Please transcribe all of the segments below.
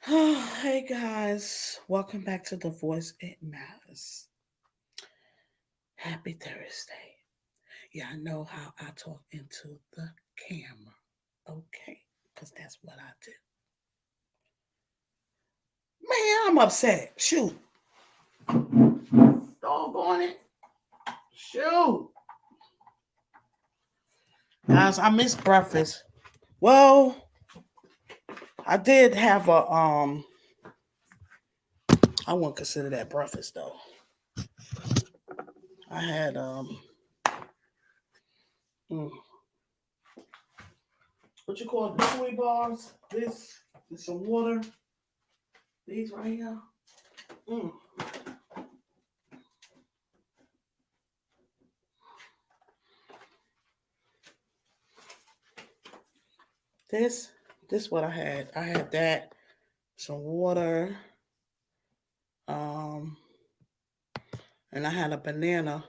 Hey guys, welcome back to The Voice It Matters. Happy Thursday. Yeah, I know how I talk into the camera. Okay, because that's what I do. Man, I'm upset. Shoot. Doggone it. Shoot. Guys, I missed breakfast. Well, I did have I wouldn't consider that breakfast though. I had mm, what you call it, chewy bars, this, and some water. These right here. Mm. This, this what I had. I had that, some water, um, and I had a banana.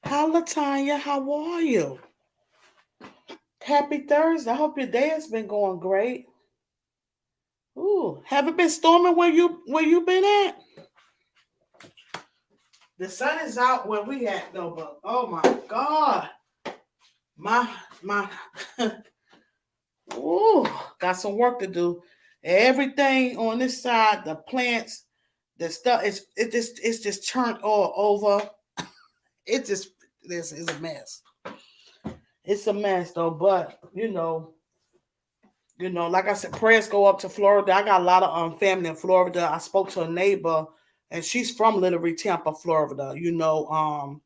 Hi, Latanya. How are you? Happy Thursday. I hope your day has been going great. Ooh, have it been storming where you been at? The sun is out where we at though, but oh my God, my, ooh, got some work to do. Everything on this side, the plants, the stuff, it's just turned all over. It just this is a mess. It's a mess though, but like I said, prayers go up to Florida. I got a lot of family in Florida. I spoke to a neighbor, and she's from literally Tampa, Florida. You know,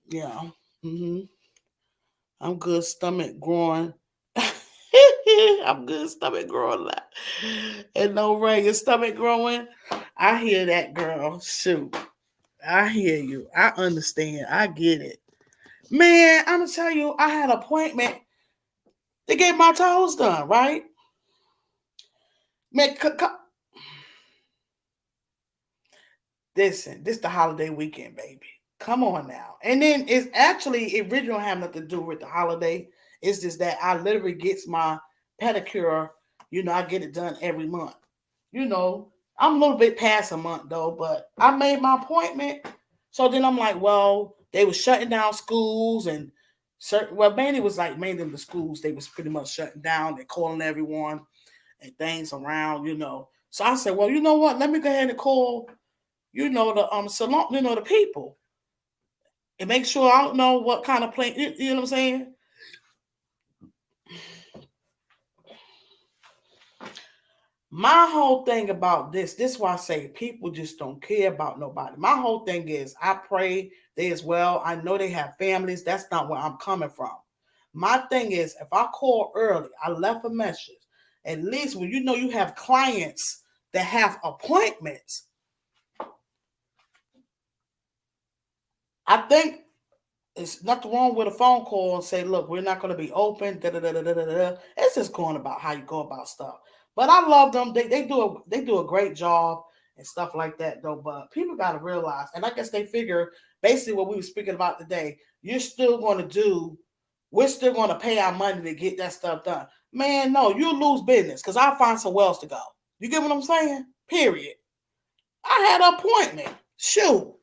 yeah. hmm I'm good. Stomach growing. I'm good. Stomach growing a lot, and no rain. Your stomach growing. I hear that, girl. Shoot, I hear you. I understand. I get it. Man, I'm gonna tell you, I had an appointment to get my toes done, right? Man, listen, this the holiday weekend, baby. Come on now. And then it really don't have nothing to do with the holiday. It's just that I literally gets my pedicure. I get it done every month. You know, I'm a little bit past a month though, but I made my appointment. So then I'm like, well, they were shutting down schools and mainly it was like mainly the schools. They was pretty much shutting down. They're calling everyone and things around. So I said, well, you know what? Let me go ahead and call, the salon, the people, and make sure I don't know what kind of plan. You know what I'm saying? My whole thing about this is why I say people just don't care about nobody. My whole thing is I pray they as well. I know they have families. That's not where I'm coming from. My thing is if I call early, I left a message. At least when you have clients that have appointments, I think it's nothing wrong with a phone call and say, look, we're not going to be open. Da, da, da, da, da, da. It's just going about how you go about stuff. But I love them. They do a great job and stuff like that though. But people got to realize, and I guess they figure basically what we were speaking about today. You're still going to do. We're still going to pay our money to get that stuff done. Man, no, you'll lose business because I'll find somewhere else to go. You get what I'm saying? Period. I had an appointment. Shoot.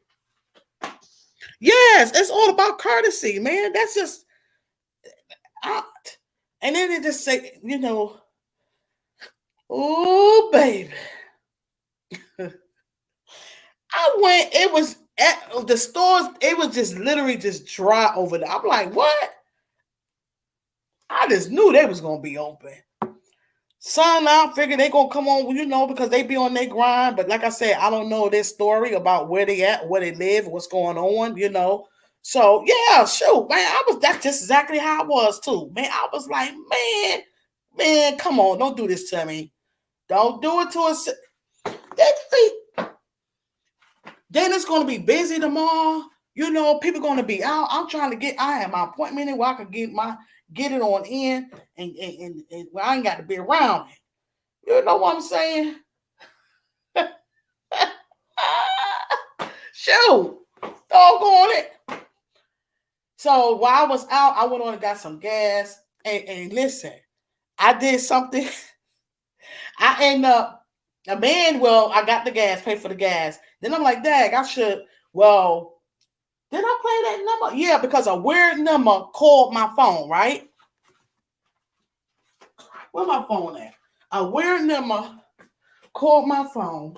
Yes, it's all about courtesy, man. That's just out. And then they just say, oh baby. I went, it was at the stores, it was just literally just dry over there. I'm like, what? I just knew they was gonna be open. Sun out, figure they gonna come on, because they be on their grind. But like I said, I don't know their story about where they at, where they live, what's going on. So yeah, shoot, man, that's just exactly how I was too. Man, I was like, man, come on, don't do this to me. Don't do it to us. Then it's gonna be busy tomorrow. People gonna be out. I have my appointment in where I could get it on in and where I ain't got to be around it. You know what I'm saying? Shoot, doggone it. So while I was out, I went on and got some gas. And listen, I did something. I end up a man. Well, I got the gas, pay for the gas. Then I'm like, Dag, I should. Well, did I play that number? Yeah, because a weird number called my phone. Right? Where my phone at? A weird number called my phone,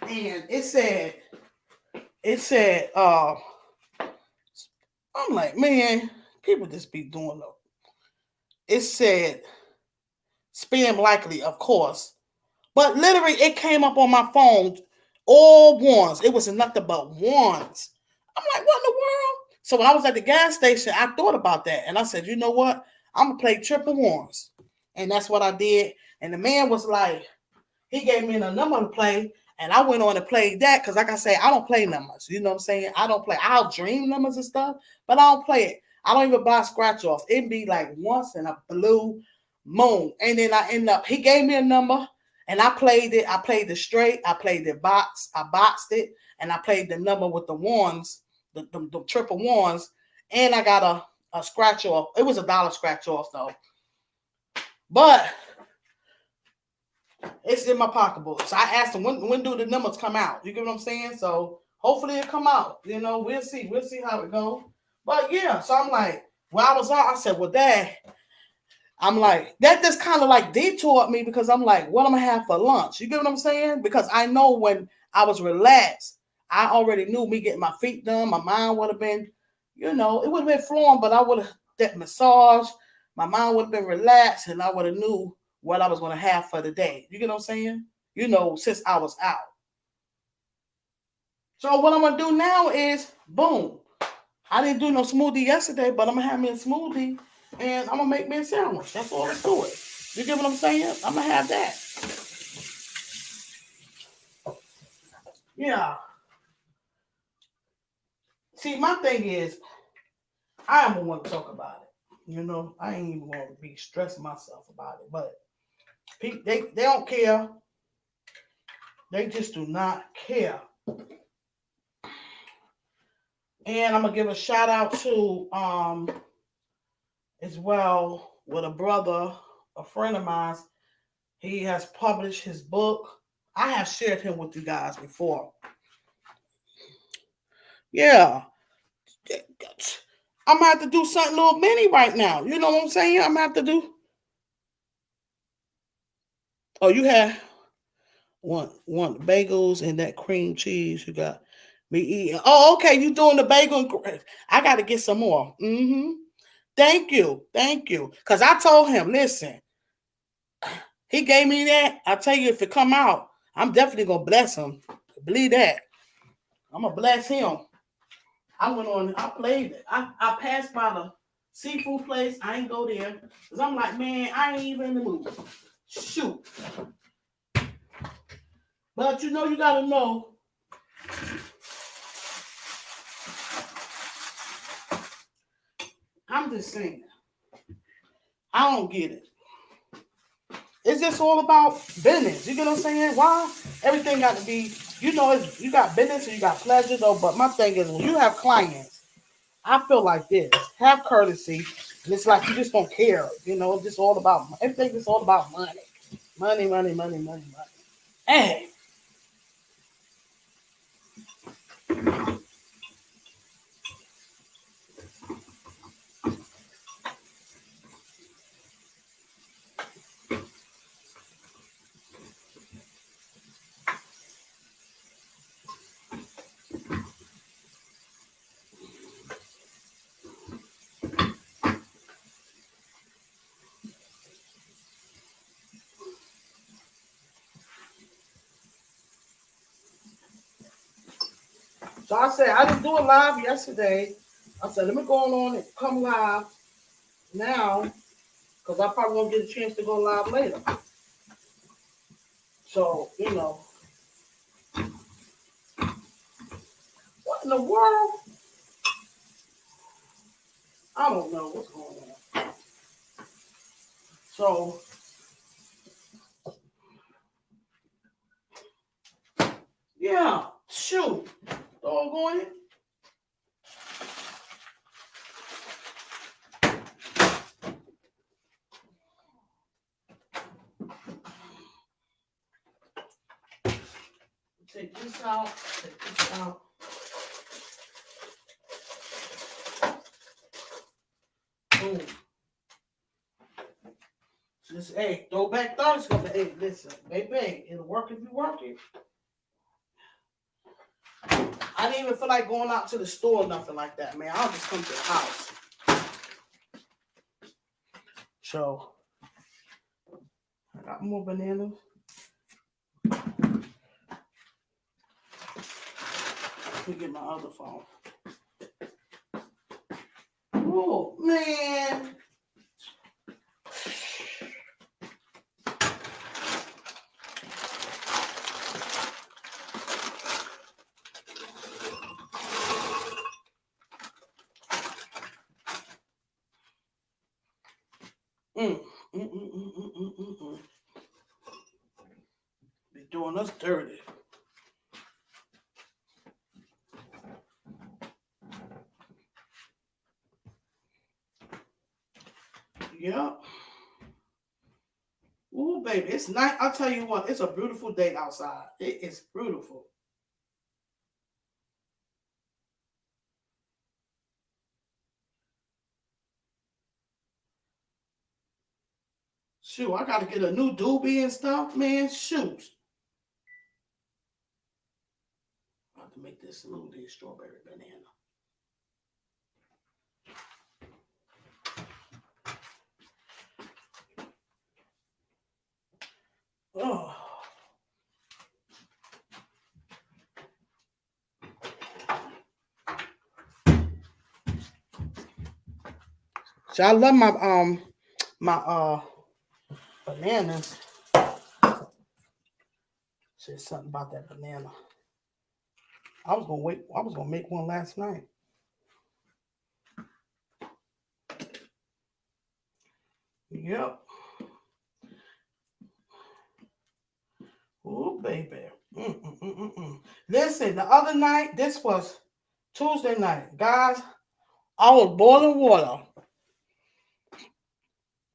and it said, I'm like, man, people just be doing it said spam likely, of course. But literally it came up on my phone, all ones. It was nothing but ones. I'm like, what in the world? So when I was at the gas station, I thought about that. And I said, you know what? I'm gonna play triple ones. And that's what I did. And the man was like, he gave me a number to play, and I went on and played that because, like I say, I don't play numbers. You know what I'm saying? I don't play. I'll dream numbers and stuff, but I don't play it. I don't even buy scratch offs. It'd be like once in a blue moon, and then I end up. He gave me a number, and I played it. I played the straight. I played the box. I boxed it, and I played the number with the ones, the triple ones, and I got a scratch off. It was $1 scratch off though, but it's in my pocketbook. So I asked him, when do the numbers come out? You get what I'm saying? So hopefully it'll come out. You know, we'll see. We'll see how it goes. But yeah, so I'm like, when I was out, I said, well, Dad, I'm like, that just kind of like detoured me because I'm like, what am I have for lunch? You get what I'm saying? Because I know when I was relaxed, I already knew me getting my feet done. My mind would have been, it would have been flowing, but I would have that massage. My mind would have been relaxed, and I would have knew what I was going to have for the day. You get what I'm saying? Since I was out. So what I'm going to do now is, boom. I didn't do no smoothie yesterday, but I'm going to have me a smoothie, and I'm going to make me a sandwich. That's all it's to it. You get what I'm saying? I'm going to have that. Yeah. See, my thing is, I don't want to talk about it. I ain't even going to be stressing myself about it. But they don't care. They just do not care. And I'm going to give a shout out to, as well, with a brother, a friend of mine. He has published his book. I have shared him with you guys before. Yeah. I'm going to have to do something a little mini right now. You know what I'm saying? I'm going to have to do. Oh, you have one bagels and that cream cheese you got me eating. Oh, okay. You doing the bagel? I got to get some more. Mm-hmm. Thank you. Because I told him, listen, he gave me that. I tell you, if it come out, I'm definitely going to bless him. Believe that. I'm going to bless him. I played it. I passed by the seafood place. I ain't go there. Because I'm like, man, I ain't even in the mood. Shoot. But you got to know. I'm just saying. I don't get it. It's just all about business. You get what I'm saying? Why? Everything got to be, you got business and you got pleasure though. But my thing is, when you have clients, I feel like this. Have courtesy. And it's like you just don't care. It's just all about, everything is all about money. Money. Hey. So I said, I didn't do a live yesterday. I said, let me go on and come live now because I probably won't get a chance to go live later. So, what in the world? I don't know what's going on. So, yeah, shoot. Doggone it. this out. Take this out. Boom. Just, hey, throwback Thursday coming. Hey, listen, baby, it'll work if you work it. I didn't even feel like going out to the store or nothing like that, man. I'll just come to the house. So, I got more bananas. Let me get my other phone. Oh, man. Be doing us dirty. Yep. Ooh, baby, it's nice. I'll tell you what, it's a beautiful day outside. It is beautiful. Shoot, I gotta get a new doobie and stuff, man. Shoot. I have to make this smoothie, strawberry banana. Oh. So I love my bananas. Said something about that banana. I was gonna make one last night. Yep. Ooh, baby. Listen, the other night, this was Tuesday night. Guys, I was boiling water.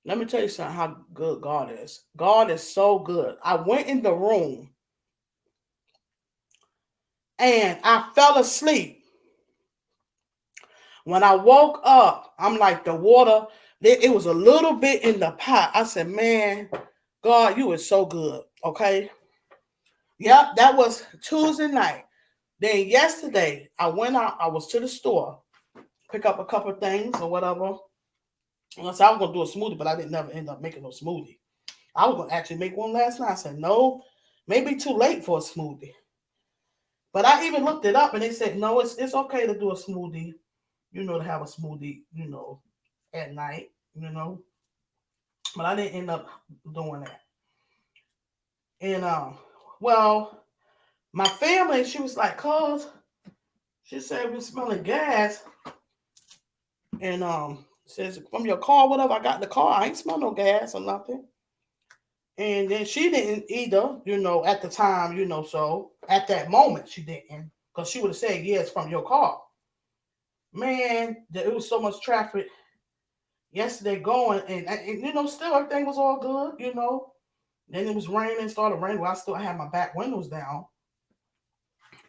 Let me tell you something, how good God is. God is so good. I went in the room and I fell asleep. When I woke up, I'm like, the water, it was a little bit in the pot. I said, man, God, you are so good. Okay. Yep, that was Tuesday night. Then yesterday, I went out, I was to the store, pick up a couple of things or whatever. And I said I was going to do a smoothie, but I didn't never end up making no smoothie. I was going to actually make one last night. I said, no, maybe too late for a smoothie. But I even looked it up and they said, no, it's okay to do a smoothie, to have a smoothie, at night, But I didn't end up doing that. And, well, my family, she was like, cuz, she said, we're smelling gas. And, says, from your car, whatever, I got in the car, I ain't smell no gas or nothing. And then she didn't either, at the time, so at that moment she didn't. Because she would have said, yeah, it's from your car. Man, there was so much traffic yesterday going, and still everything was all good, Then it was raining, started raining. Well, I had my back windows down.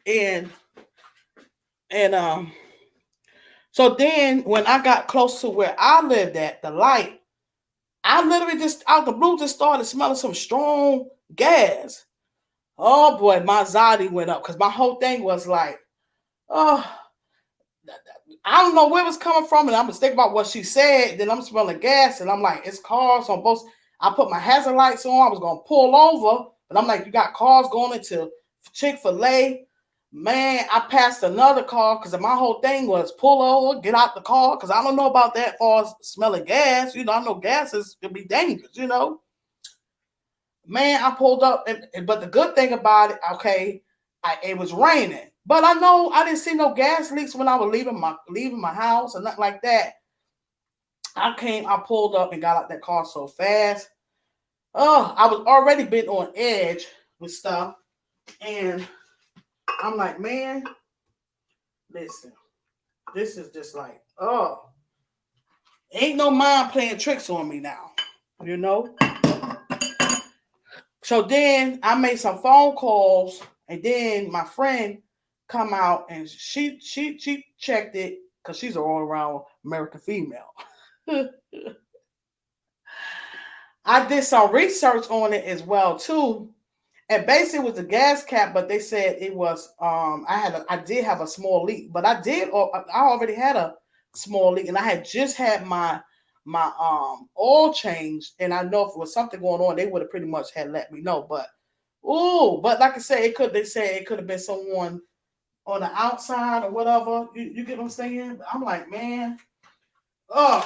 And so then when I got close to where I lived at, the light, I literally just out the blue just started smelling some strong gas. Oh boy, my anxiety went up because my whole thing was like, oh, I don't know where it was coming from, and I'm just thinking about what she said. Then I'm smelling gas, and I'm like, it's cars on both. I put my hazard lights on. I was gonna pull over, but I'm like, you got cars going into Chick-fil-A. Man, I passed another car because my whole thing was pull over, get out the car, because I don't know about that as far as smelling gas. I know gases can be dangerous, Man, I pulled up, but the good thing about it, okay, it was raining. But I know I didn't see no gas leaks when I was leaving my house or nothing like that. I pulled up and got out that car so fast. Oh, I was already been on edge with stuff. And I'm like, man, listen, this is just like, oh, ain't no mind playing tricks on me now, So then I made some phone calls And then my friend come out and she checked it because she's an all around American female. I did some research on it as well too. And basically it was the gas cap, but they said it was I did have a small leak, but I already had a small leak and I had just had my oil changed, and I know if it was something going on, they would have pretty much had let me know. But but like I said, they said it could have been someone on the outside or whatever. You get what I'm saying? I'm like, man, oh,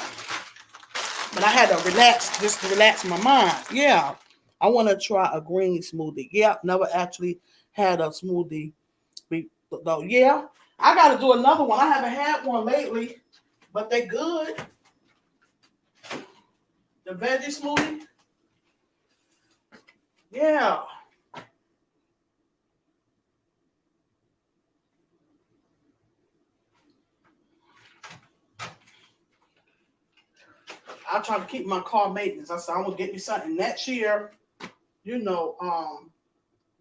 but I had to relax, just to relax my mind. Yeah. I want to try a green smoothie. Yeah, never actually had a smoothie. Though, yeah. I got to do another one. I haven't had one lately, but they good. The veggie smoothie. Yeah. I try to keep my car maintenance. I said I'm gonna get me something next year, you know.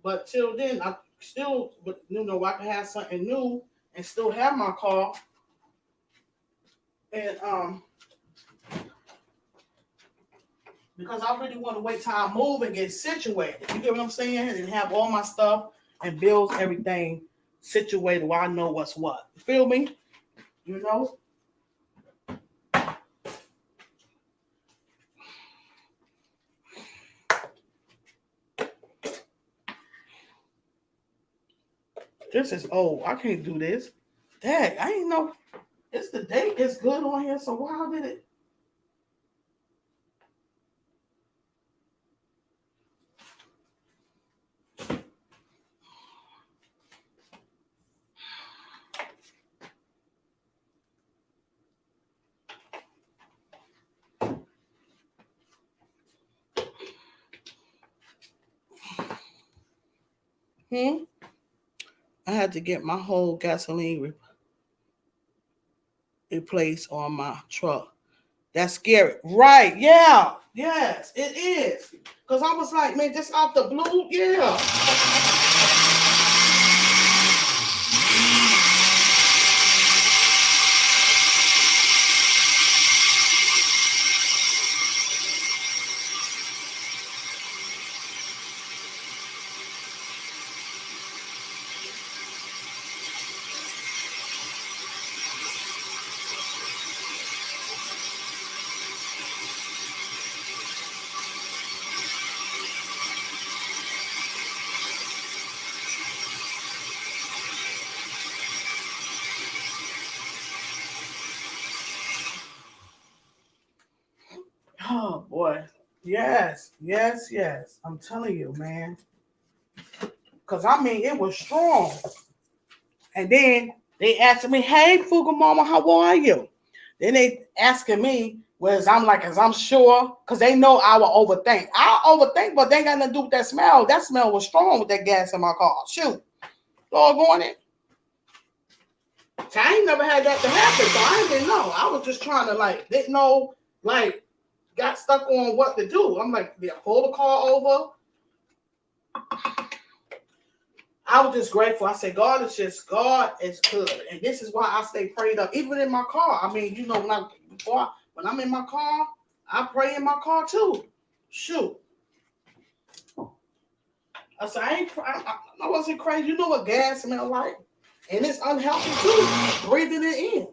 But till then, I still, I can have something new and still have my car. And because I really want to wait till I move and get situated. You get what I'm saying? And have all my stuff and bills, everything situated where I know what's what. You feel me? You know? This is old. I can't do this. Dang, I ain't know. It's the date is good on here, so why did it? I had to get my whole gasoline replaced on my truck. That's scary. Right. Yeah. Yes, it is. Because I was like, man, just out the blue. Yeah. Oh, boy. Yes. Yes. Yes. I'm telling you, man. Because, I mean, it was strong. And then they asked me, hey, Fuga Mama, how are you? Then they asking me, as I'm sure, because they know I will overthink. I overthink, but they ain't got nothing to do with that smell. That smell was strong with that gas in my car. Shoot. Doggone it. So I ain't never had that to happen, so I didn't know. I was just trying to, didn't know, got stuck on what to do. I'm like, yeah, pull the car over. I was just grateful. I said, God is good. And this is why I stay prayed up, even in my car. I mean, when I'm in my car, I pray in my car too. Shoot. I said, I wasn't crazy. You know what gas smell like? And it's unhealthy too, breathing it in.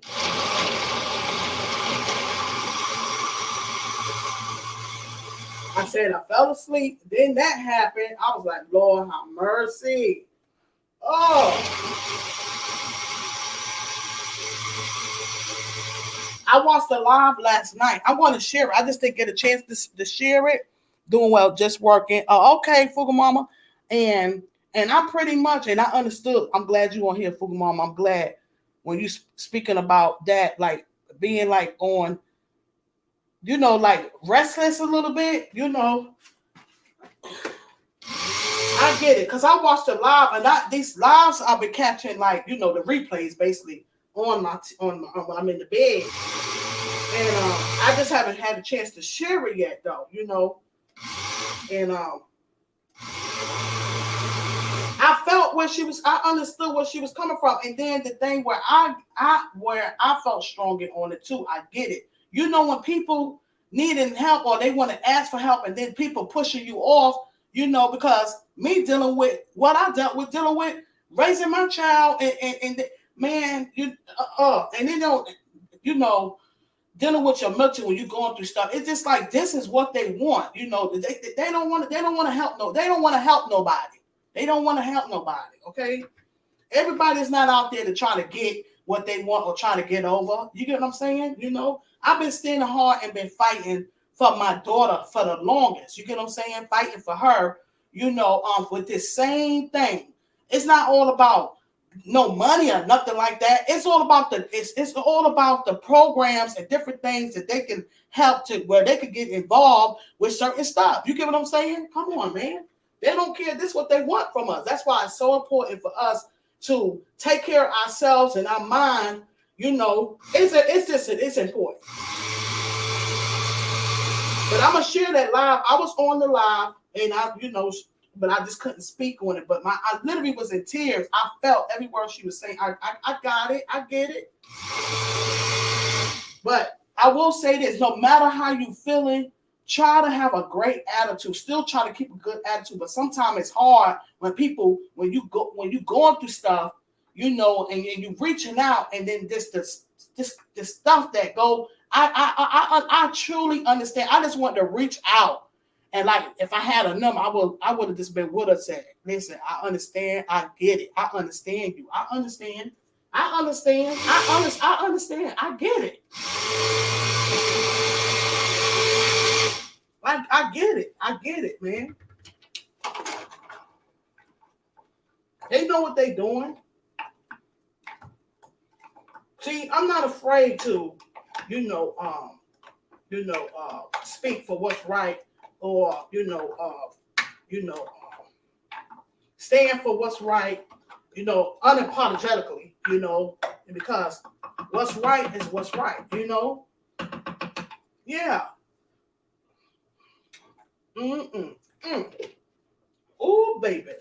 I said, I fell asleep. Then that happened. I was like, Lord, have mercy. Oh. I watched the live last night. I want to share it. I just didn't get a chance to share it. Doing well, just working. Okay, Fuga Mama. And I pretty much, and I understood. I'm glad you on here, Fuga Mama. I'm glad when you speaking about that, being on, restless a little bit, I get it, because I watched the live, and these lives I've been catching, the replays basically on when I'm in the bed, and I just haven't had a chance to share it yet, though, and I felt where she was. I understood where she was coming from, and then the thing where I felt stronger on it too. I get it. You know, when people needing help or they want to ask for help, and then people pushing you off. You know, because me dealing with what I dealt with, dealing with raising my child, and man, and then you know, dealing with your mental when you're going through stuff. It's just like this is what they want. You know, they don't want to help they don't want to help nobody. They don't want to help nobody. Okay, everybody's not out there to try to get what they want or try to get over. You get what I'm saying? You know, I've been standing hard and been fighting for my daughter for the longest. You get what I'm saying? Fighting for her. You know, with this same thing. It's not all about no money or nothing like that. It's all about it's all about the programs and different things that they can help to where they could get involved with certain stuff. You get what I'm saying? Come on, man. They don't care. This is what they want from us. That's why it's so important for us to take care of ourselves and our mind. You know, it's important. But I'm gonna share that live. I was on the live, and but I just couldn't speak on it. But I literally was in tears. I felt every word she was saying. I got it. I get it. But I will say this: no matter how you feeling, try to have a great attitude. Still try to keep a good attitude. But sometimes it's hard when you going through stuff, you know, and you reaching out, and then this stuff that go. I truly understand. I just want to reach out. And like, if I had a number, I would have just been with her said, listen, I understand. I get it. I understand you. I understand. I understand. I understand. I get it. I get it. I get it, man. They know what they're doing. See, I'm not afraid to, speak for what's right, or stand for what's right, unapologetically, because what's right is what's right, Yeah. Oh, baby.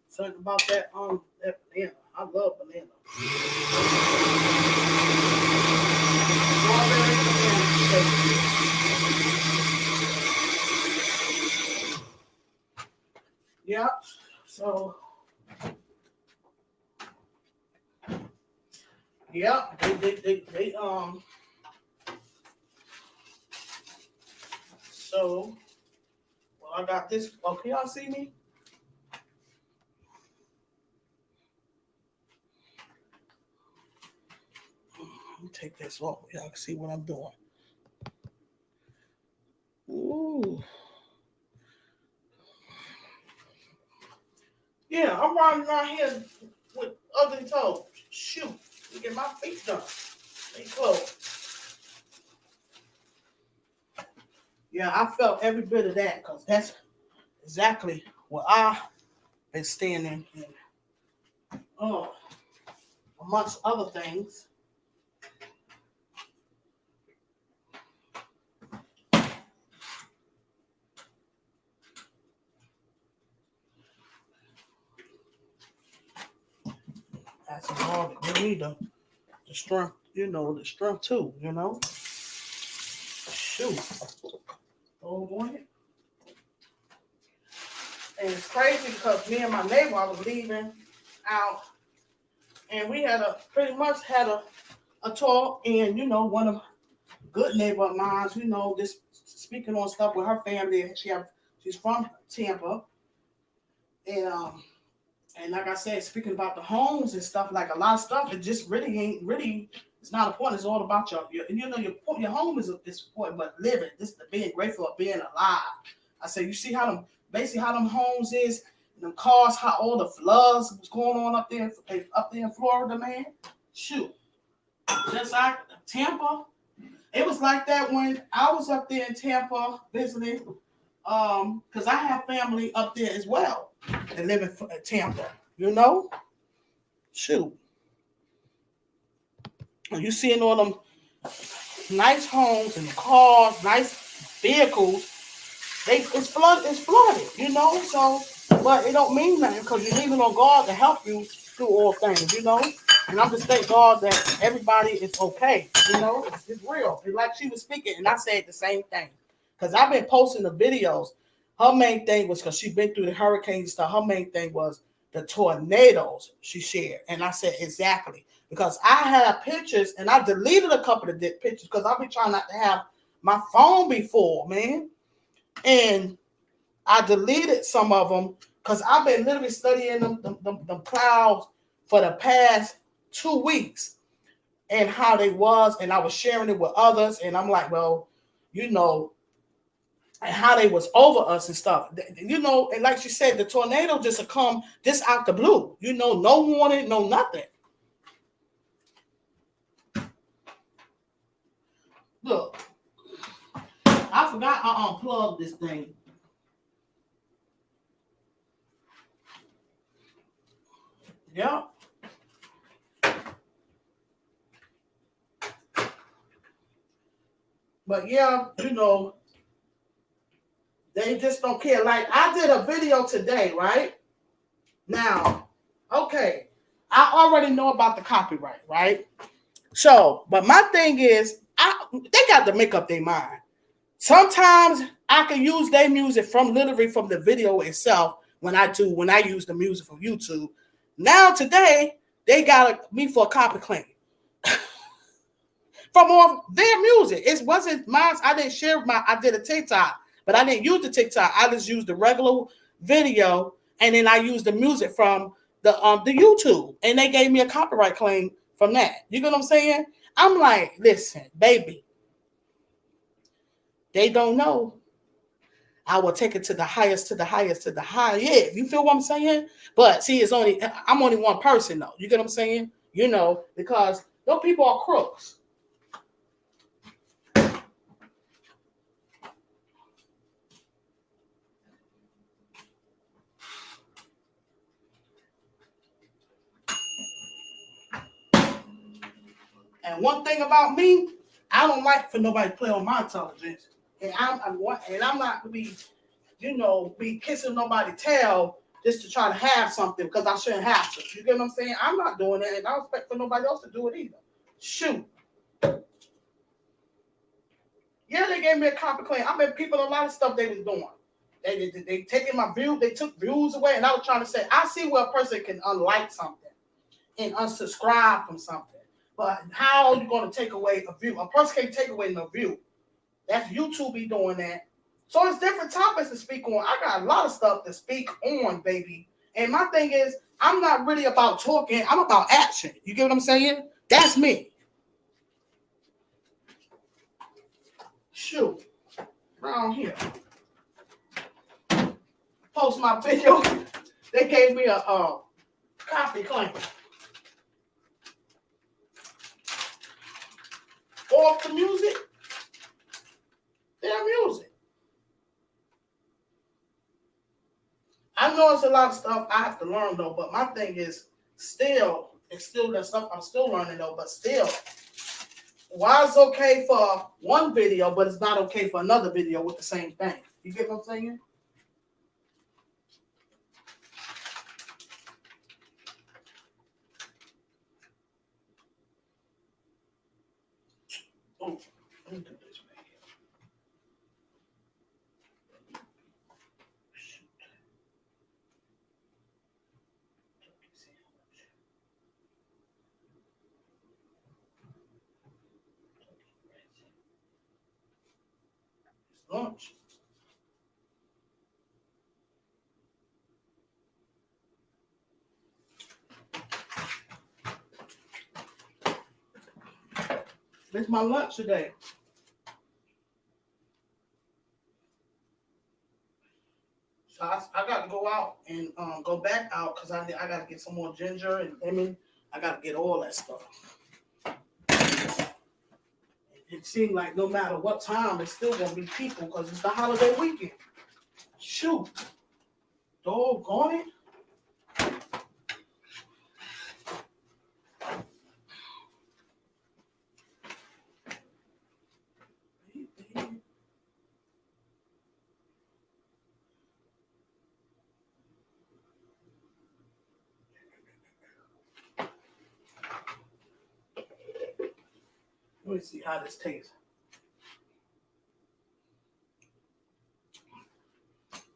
Something about that banana. I love banana. Yeah. So yeah, they so well, I got this. Oh, can y'all see me? Let me take this off. Y'all can see what I'm doing. Ooh. Yeah, I'm riding around here with ugly toes. Shoot, look at my feet done. They closed. Yeah, I felt every bit of that because that's exactly what I've been standing in. Oh, amongst other things. That's all that we need the strength, the strength too, Shoot. Oh boy. And it's crazy because me and my neighbor, I was leaving out, and we pretty much had a talk, and one of good neighbor of mine, just speaking on stuff with her family. She's from Tampa, and like I said, speaking about the homes and stuff, like a lot of stuff, it just really it's not important. It's all about your home is important, but living, this being grateful of being alive. I said, you see how them homes is, and them cars, how all the floods was going on up there in Florida, man. Shoot, just like Tampa. It was like that when I was up there in Tampa visiting, because I have family up there as well that live in Tampa. You know, shoot, and you seeing all them nice homes and cars, nice vehicles. It's flooded, you know. So, but it don't mean nothing because you're leaning on God to help you through all things, you know. And I'm just thank God that everybody is okay, you know. It's real. It's like she was speaking, and I said the same thing because I've been posting the videos. Her main thing was because she's been through the hurricane stuff. Her main thing was the tornadoes she shared, and I said exactly because I had pictures and I deleted a couple of pictures because I've been trying not to have my phone before, man. And I deleted some of them because I've been literally studying them clouds for the past 2 weeks and how they was, and I was sharing it with others, and I'm like, well, you know, and how they was over us and stuff, you know, and like she said, the tornado just come just out the blue, you know, no warning, no nothing. Look, I forgot I unplugged this thing. Yeah. But yeah, you know, they just don't care. Like I did a video today, right? Now, okay, I already know about the copyright, right? So, but my thing is, they got to make up their mind. Sometimes I can use their music from literally from the video itself when I use the music from YouTube. Now today they got me for a copy claim from all their music. It wasn't mine. I didn't share I did a TikTok, but I didn't use the TikTok. I just used the regular video, and then I used the music from the YouTube, and they gave me a copyright claim from that. You know what I'm saying? I'm like, listen, baby, they don't know. I will take it to the highest, to the highest, to the highest. Yeah, you feel what I'm saying? But see, I'm only one person though. You get what I'm saying? You know, because those people are crooks. And one thing about me, I don't like for nobody to play on my intelligence. And I'm not to be, you know, be kissing nobody's tail just to try to have something because I shouldn't have to. You get what I'm saying? I'm not doing that, and I don't expect for nobody else to do it either. Shoot. Yeah, they gave me a copy claim. I met people a lot of stuff they was doing. They taking my view, they took views away, and I was trying to say, I see where a person can unlike something and unsubscribe from something. But how are you going to take away a view? A person can't take away no view. That's YouTube be doing that. So it's different topics to speak on. I got a lot of stuff to speak on, baby. And my thing is, I'm not really about talking. I'm about action. You get what I'm saying? That's me. Shoot. Around here. Post my video. They gave me a copy claim. Off the music. Their music. I know it's a lot of stuff I have to learn though, but my thing is it's still that stuff I'm still learning though, but still, why it's okay for one video, but it's not okay for another video with the same thing? You get what I'm saying? Oh, let me do this right here. Lunch. This is my lunch today. So I got to go out and go back out because I got to get some more ginger and lemon. I got to get all that stuff. it seems like no matter what time, it's still gonna be people because it's the holiday weekend. Shoot, doggone it. Let me see how this tastes.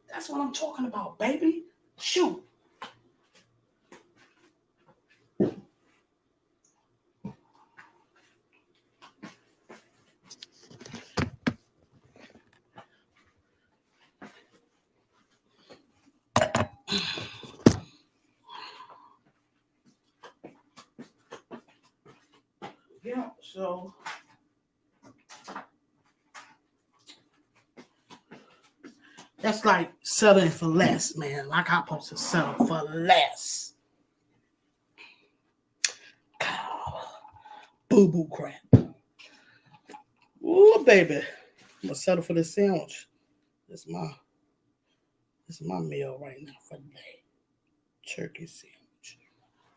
That's what I'm talking about, baby. Shoot. Yeah, so that's like settling for less, man. Like I'm supposed to settle for less. Boo boo crap. Ooh, baby. I'm gonna settle for this sandwich. This is my meal right now for the day. Turkey sandwich.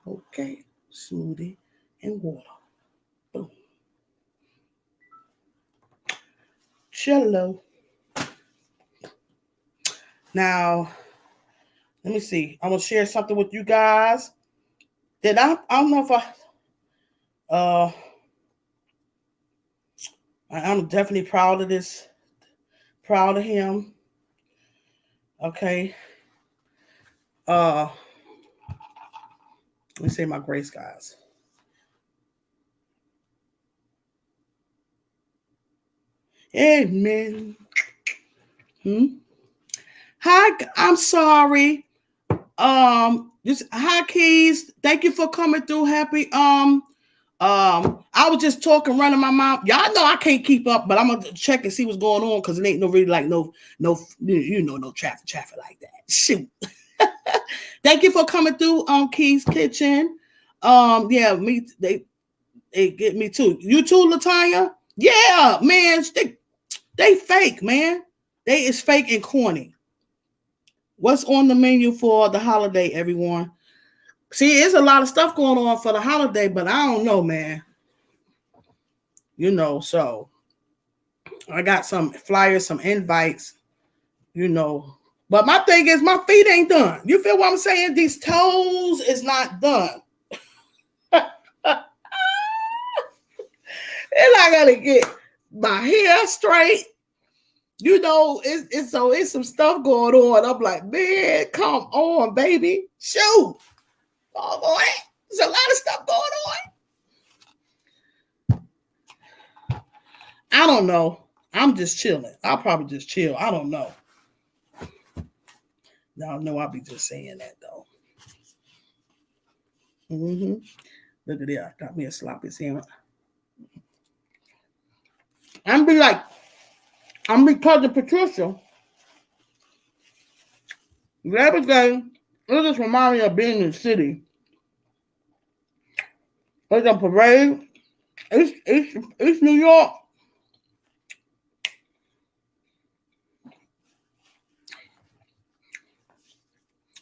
Okay. Smoothie and water. Boom. Cello. Now, let me see. I'm gonna share something with you guys. That I don't know if I'm definitely proud of this. Proud of him. Okay. Let me say my grace, guys. Amen. Hi, I'm sorry. Hi Keys. Thank you for coming through. Happy. I was just talking, running my mouth. Y'all know I can't keep up, but I'm gonna check and see what's going on because it ain't no really like no traffic like that. Shoot. Thank you for coming through on Keys Kitchen. Yeah, they get me too. You too, Latanya? Yeah, man. They fake, man. They is fake and corny. What's on the menu for the holiday, everyone? See, there's a lot of stuff going on for the holiday, but I don't know, man. So I got some flyers, some invites, But my thing is my feet ain't done. You feel what I'm saying? These toes is not done. And I gotta get my hair straight. It's some stuff going on. I'm like, man, come on, baby. Shoot. Oh boy, there's a lot of stuff going on. I don't know. I'm just chilling. I'll probably just chill. I don't know. Y'all know I'll be just saying that though. Look at that. Got me a sloppy sandwich. I'm be cousin Patricia. Everything. It just reminds me of being in the city. There's a parade. It's New York.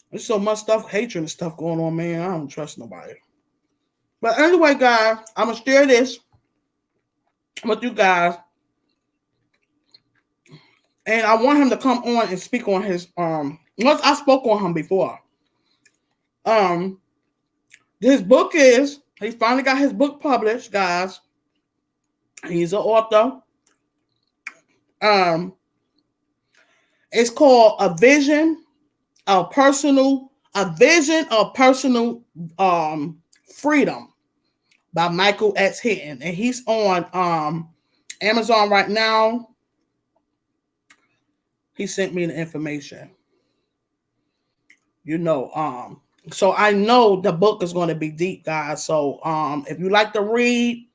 There's so much stuff, hatred and stuff going on, man. I don't trust nobody. But anyway, guys, I'm gonna share this with you guys. And I want him to come on and speak on his once I spoke on him before. His book he finally got his book published, guys. He's an author. It's called A Vision of Personal Freedom by Michael X. Hinton. And he's on Amazon right now. He sent me the information. So I know the book is going to be deep, guys. So if you like to read,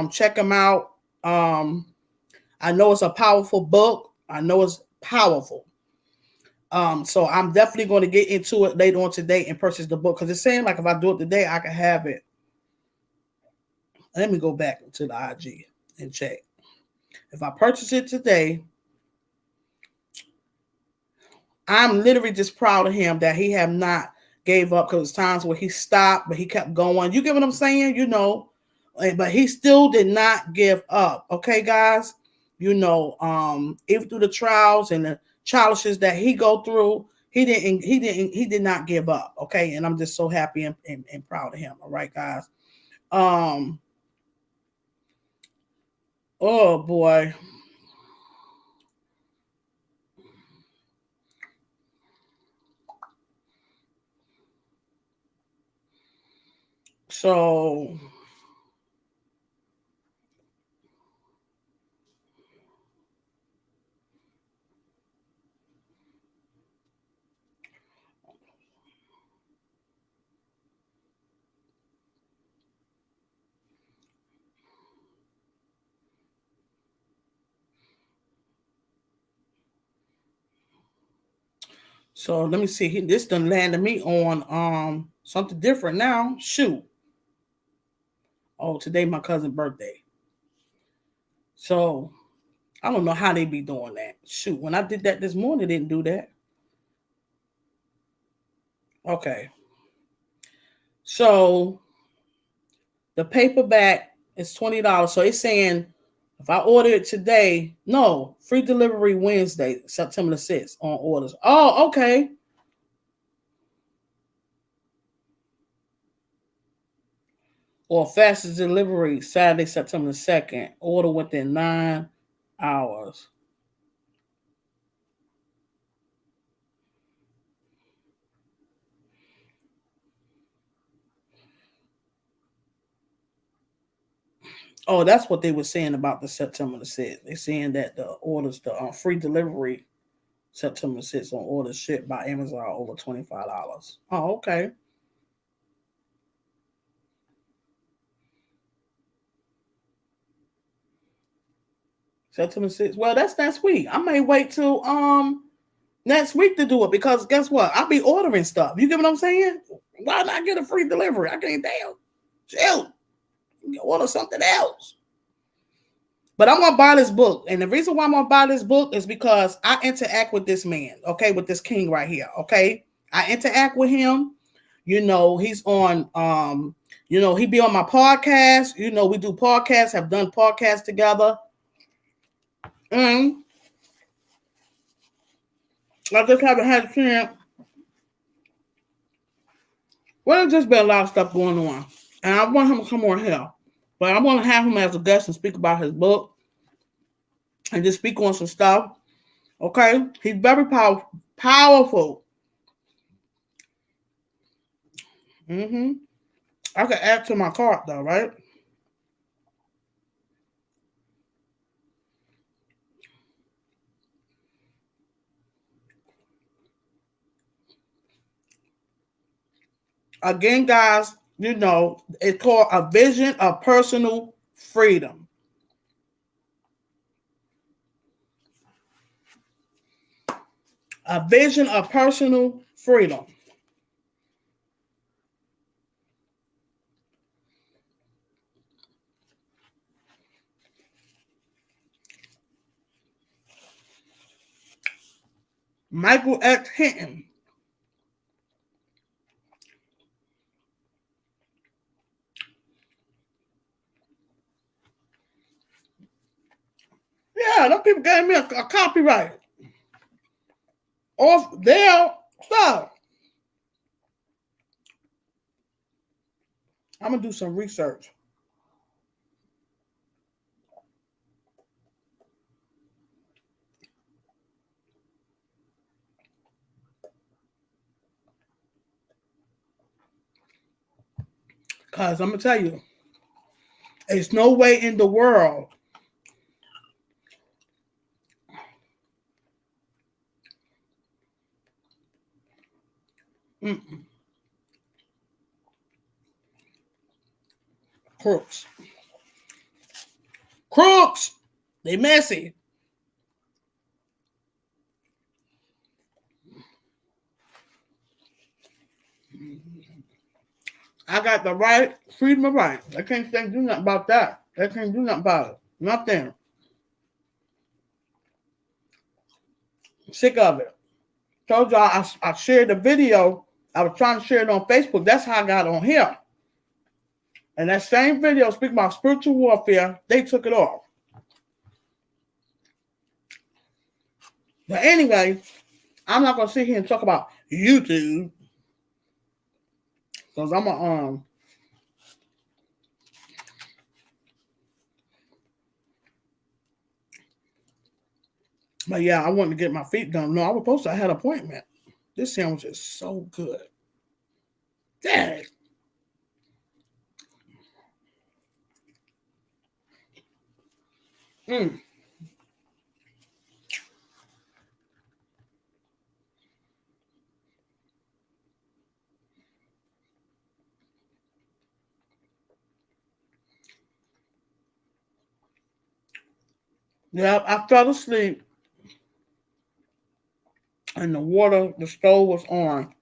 check him out. I know it's a powerful book. I know it's powerful. So I'm definitely going to get into it later on today and purchase the book because it's saying like if I do it today, I can have it. Let me go back to the IG. and check. If I purchase it today, I'm literally just proud of him that he have not gave up, because times where he stopped, but he kept going. You get what I'm saying? But he still did not give up. Okay, guys. Even through the trials and the challenges that he go through, he did not give up. Okay, and I'm just so happy and proud of him. All right, guys. Um, oh boy. So So let me see. This done landed me on something different now. Shoot. Oh, today my cousin's birthday. So I don't know how they be doing that. Shoot, when I did that this morning, they didn't do that. Okay. So the paperback is $20. So it's saying if I order it today, no, free delivery Wednesday, September the 6th on orders. Oh, okay. Or fastest delivery Saturday, September the 2nd. Order within 9 hours. Oh, that's what they were saying about the September the 6th. They're saying that the orders, the free delivery September 6th on orders shipped by Amazon over $25. Oh, okay. September 6th. Well, that's next week. I may wait till next week to do it, because guess what? I'll be ordering stuff. You get what I'm saying? Why not get a free delivery? I can't tell. Shoot. Order something else. But I'm gonna buy this book, and the reason why I'm gonna buy this book is because I interact with this man, okay, with this king right here, okay. I interact with him. He's on. He be on my podcast. We do podcasts. Have done podcasts together, and I just haven't had a chance. Well, there's just been a lot of stuff going on, and I want him to come on here, but I want to have him as a guest and speak about his book and just speak on some stuff. Okay, he's very powerful. Mm-hmm. I can add to my cart though, right? Again, guys, it's called A Vision of Personal Freedom. A Vision of Personal Freedom. Michael X. Hinton. Yeah, those people gave me a copyright off their stuff. I'm gonna do some research. Cause I'm gonna tell you, there's no way in the world. Mm-mm. Crooks. Crooks. They messy. I got the right, freedom of right. They can't do nothing about that. They can't do nothing about it. Nothing. Sick of it. Told y'all I shared the video. I was trying to share it on Facebook. That's how I got on here. And that same video speaking about spiritual warfare, they took it off. But anyway, I'm not gonna sit here and talk about YouTube because I'm a But yeah, I wanted to get my feet done. No, I was supposed to. I had an appointment. This sandwich is so good. Dang. Mm. Yeah, I fell asleep and the stove was on.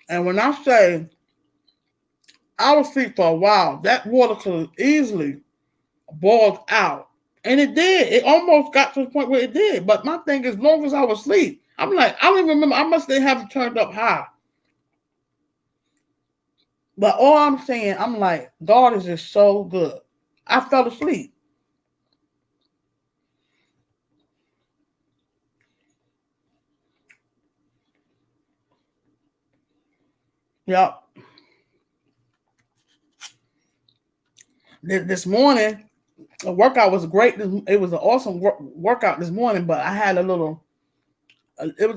And when I say I was asleep for a while, that water could easily boil out. And it did. It almost got to the point where it did. But my thing is, as long as I was asleep, I'm like, I don't even remember. I must have it turned up high. But all I'm saying, I'm like, God is just so good. I fell asleep. Yep. This morning, the workout was great. It was an awesome workout this morning, but I had a little. It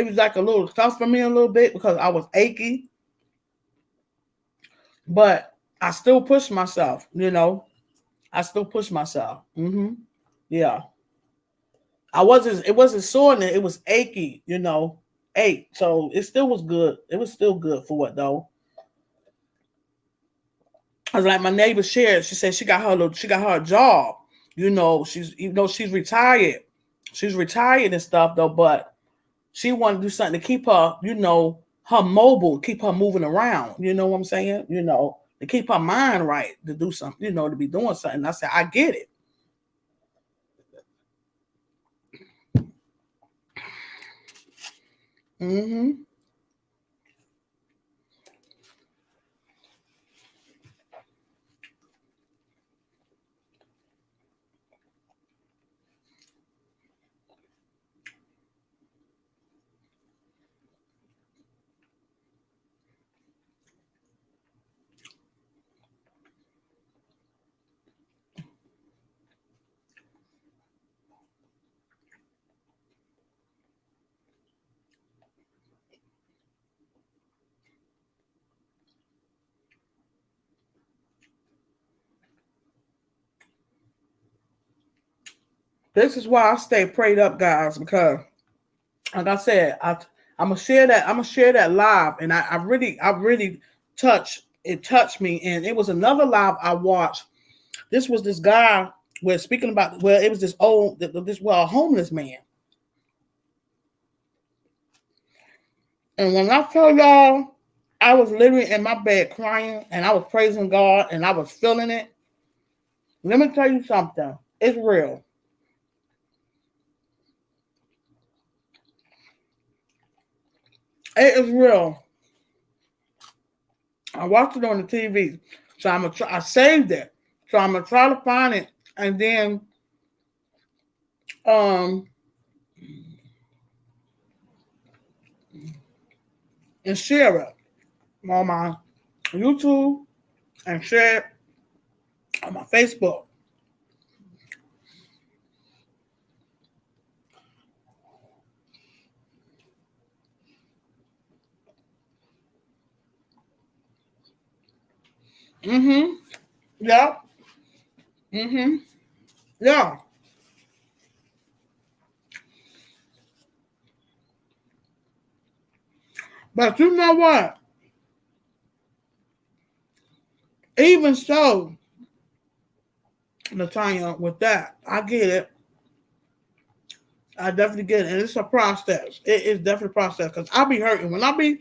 was like a little tough for me a little bit because I was achy, but I still pushed myself. I still pushed myself. Yeah, I wasn't. It wasn't sore. It was achy. Ache. So it still was good. It was still good for what though. I was like my neighbor shared. She said she got her job. She's retired. She's retired and stuff though, but she wanted to do something to keep her, her mobile, keep her moving around. You know what I'm saying? To keep her mind right, to do something, to be doing something. I said, I get it. Mm-hmm. This is why I stay prayed up, guys, because like I said, I'm gonna share that. I'm gonna share that live, and I really touched me, and it was another live I watched. This was this guy was speaking about. Well, it was a homeless man, and when I tell y'all, I was literally in my bed crying, and I was praising God, and I was feeling it. Let me tell you something. It's real. It is real. I watched it on the TV, so I'm gonna try. I saved it, so I'm gonna try to find it, and then um and share it on my YouTube and share it on my Facebook. Mm-hmm. Yeah. Mm-hmm. Yeah. But you know what? Even so, Latanya, with that, I get it. I definitely get it. And it's a process. It is definitely a process. Because I be hurting. When I be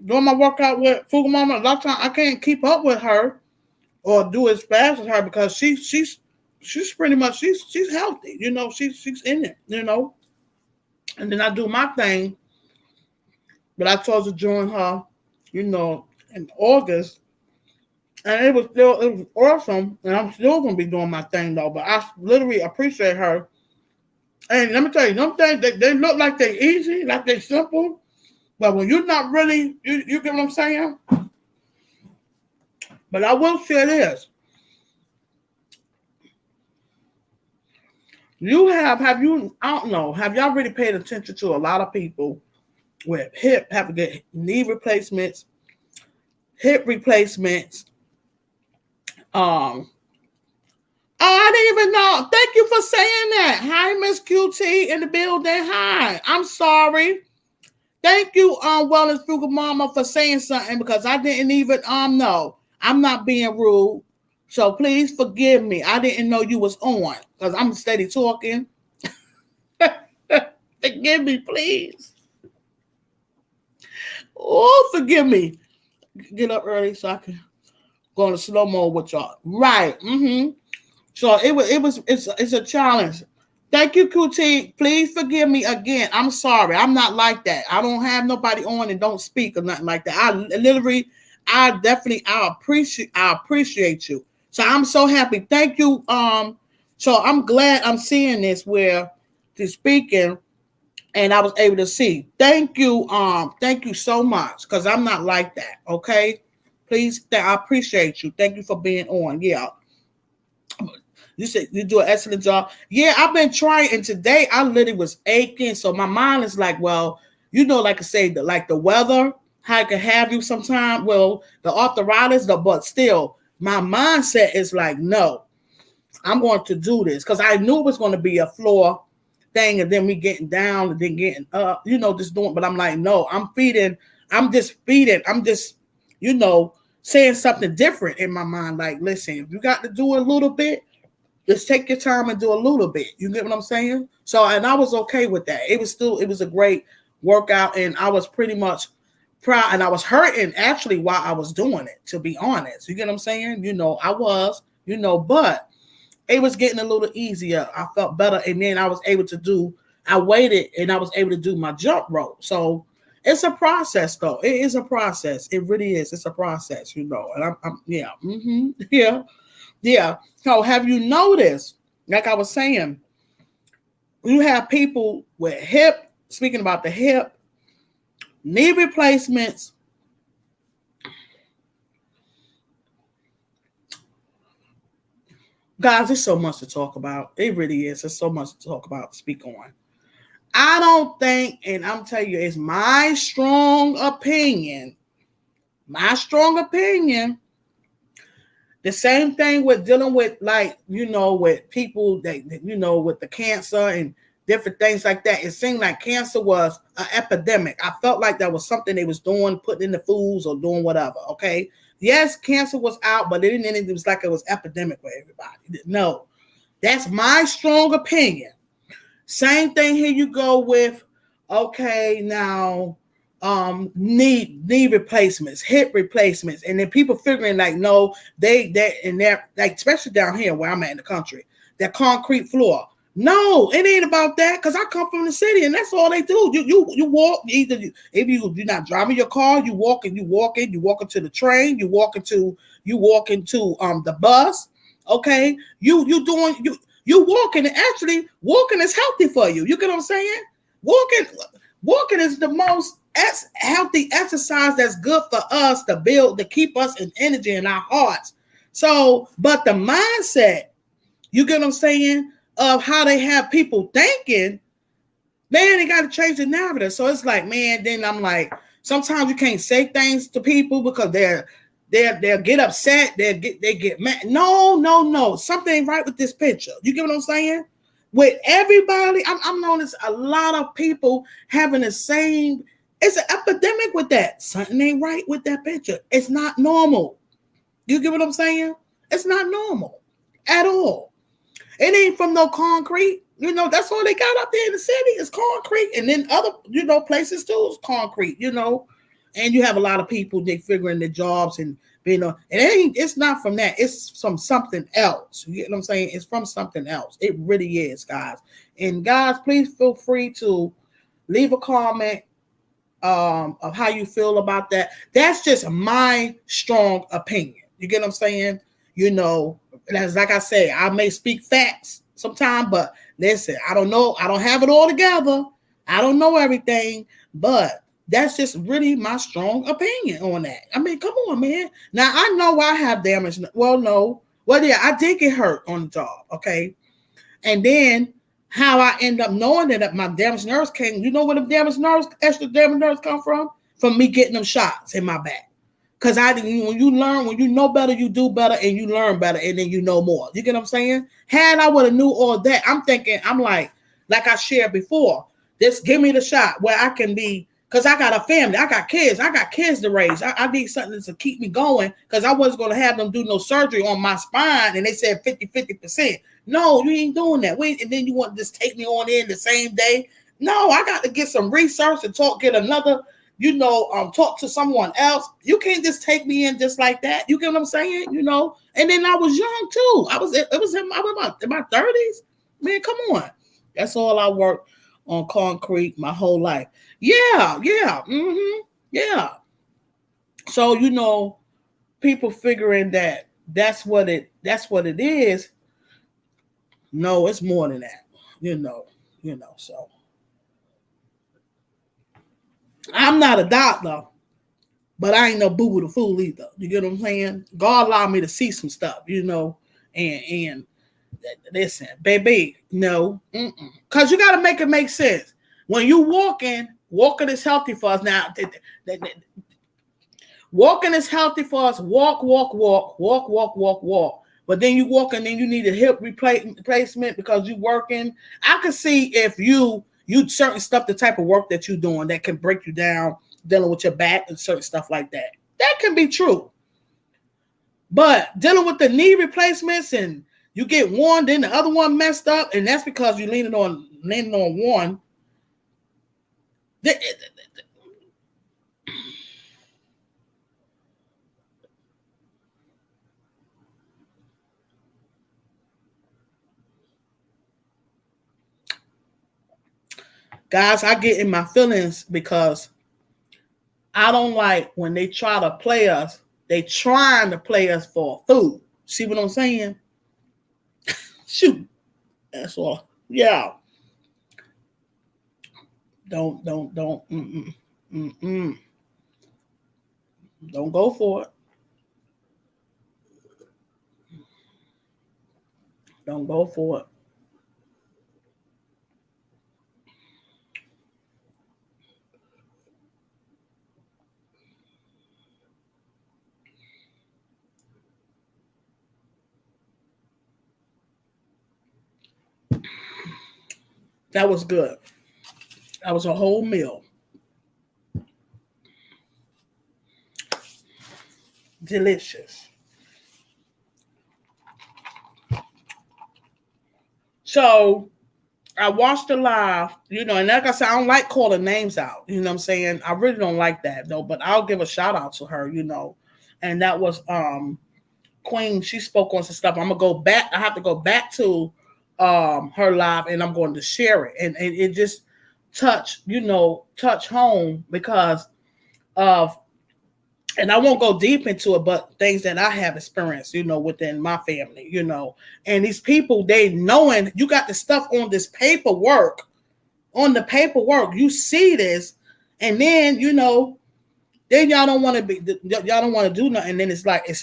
doing my workout with Fuga Mama, a lot of times I can't keep up with her or do as fast as her because she's pretty much she's healthy, she's in it, And then I do my thing, but I told her to join her, in August, and it was awesome, and I'm still gonna be doing my thing though. But I literally appreciate her. And let me tell you, some things they look like they're easy, like they're simple, but when you're not really, you get what I'm saying. But I will share this. I don't know, have y'all really paid attention to a lot of people with have to get knee replacements, hip replacements? Oh, I didn't even know. Thank you for saying that. Hi, Miss QT in the building. Hi. I'm sorry. Thank you, Wellness Frugal Mama, for saying something because I didn't even know. I'm not being rude. So please forgive me. I didn't know you was on because I'm steady talking. Forgive me, please. Oh, forgive me. Get up early so I can go into slow mode with y'all. Right. So it's a challenge. Thank you, QT. Please forgive me again. I'm sorry. I'm not like that. I don't have nobody on and don't speak or nothing like that. I appreciate you. So I'm so happy. Thank you. So I'm glad I'm seeing this where she's speaking and I was able to see. Thank you so much. Because I'm not like that. Okay. Please, I appreciate you. Thank you for being on. Yeah. You said you do an excellent job. Yeah, I've been trying, and today I literally was aching. So my mind is like, well, like I say, like the weather, how it can have you sometime. Well, the arthritis, but still, my mindset is like, no, I'm going to do this because I knew it was going to be a floor thing, and then me getting down and then getting up, just doing. But I'm like, no, I'm just saying something different in my mind. Like, listen, if you got to do a little bit, just take your time and do a little bit. You get what I'm saying? So, and I was okay with that. It was a great workout, and I was pretty much proud, and I was hurting actually while I was doing it, to be honest. You get what I'm saying? I was, but it was getting a little easier. I felt better, and then I waited, and I was able to do my jump rope. So it's a process, though. It is a process. It really is. It's a process, and I'm yeah. Yeah. Yeah. So have you noticed, like I was saying, you have people with speaking about the hip, knee replacements, guys, there's so much to talk about. It really is. There's so much to talk about, to speak on. I don't think, and I'm telling you, it's my strong opinion, the same thing with dealing with, like, with people that, with the cancer and different things like that. It seemed like cancer was an epidemic. I felt like that was something they was doing, putting in the foods or doing whatever. Okay. Yes, cancer was out, but it was like it was epidemic for everybody. No, that's my strong opinion. Same thing here you go with, okay, now, knee replacements, hip replacements, and then people figuring like, no, they're like, especially down here where I'm at in the country, that concrete floor. No, it ain't about that, because I come from the city and that's all they do. You walk, either if you're not driving your car, you walk into the train, you walk into the bus. Okay, you walking, and actually walking is healthy for you. You get what I'm saying? Walking is the most healthy exercise that's good for us to keep us in energy in our hearts. So, but the mindset, you get what I'm saying, of how they have people thinking, man, they got to change the narrative. So it's like, man, then I'm like, sometimes you can't say things to people because they'll get upset, they get mad. No, something ain't right with this picture. You get what I'm saying? With everybody, I'm noticing a lot of people having the same. It's an epidemic with that. Something ain't right with that picture. It's not normal. You get what I'm saying? It's not normal at all. It ain't from no concrete. That's all they got out there in the city is concrete. And then other, places too is concrete, And you have a lot of people, they figuring their jobs and You know, it's not from that. It's from something else. You get what I'm saying? It's from something else. It really is, guys. And guys, please feel free to leave a comment of how you feel about that. That's just my strong opinion. You get what I'm saying? You know, as like I say, I may speak facts sometimes, but listen, I don't know. I don't have it all together. I don't know everything, but that's just really my strong opinion on that. I mean, come on, man. Now I know I have damage. Well, no. Well, yeah, I did get hurt on the job. Okay. And then how I end up knowing that my damaged nerves came, you know where the damaged nerves, extra damaged nerves come from? From me getting them shots in my back. Because when you learn, when you know better, you do better, and you learn better, and then you know more. You get what I'm saying? Had I would have knew all that, I'm like I shared before, just give me the shot where I can be, because I got a family, I got kids to raise. I need something to keep me going, because I wasn't going to have them do no surgery on my spine, and they said 50%. No, you ain't doing that. Wait, and then you want to just take me on in the same day? No, I got to get some research and get another, talk to someone else. You can't just take me in just like that. You get what I'm saying? You know. And then I was young too. I was in my 30s. Man, come on. That's all I worked on concrete my whole life. Yeah. Yeah. So, people figuring that that's what it is. No, it's more than that. So I'm not a doctor, but I ain't no boo-boo the fool either. You get what I'm saying? God allowed me to see some stuff, and listen, baby, no, because you got to make it make sense. When you walking is healthy for us. Now, walking is healthy for us. Walk. But then you walk and then you need a hip replacement because you working. I can see if you certain stuff, the type of work that you're doing that can break you down, dealing with your back and certain stuff like that. That can be true. But dealing with the knee replacements and you get one, then the other one messed up, and that's because you're leaning on one. Guys, I get in my feelings because I don't like when they try to play us. They trying to play us for food. See what I'm saying? Shoot. That's all. Yeah. Don't. Don't go for it. Don't go for it. That was good. That was a whole meal. Delicious. So I watched the live, and like I said, I don't like calling names out. You know what I'm saying? I really don't like that though, but I'll give a shout out to her, And that was Queen. She spoke on some stuff. I'm gonna go back. I have to go back to her live and I'm going to share it. And it just touch home because of, and I won't go deep into it, but things that I have experienced, within my family, and these people, they knowing you got the stuff on this paperwork, you see this, and then, then y'all don't want to do nothing. And then it's like, it's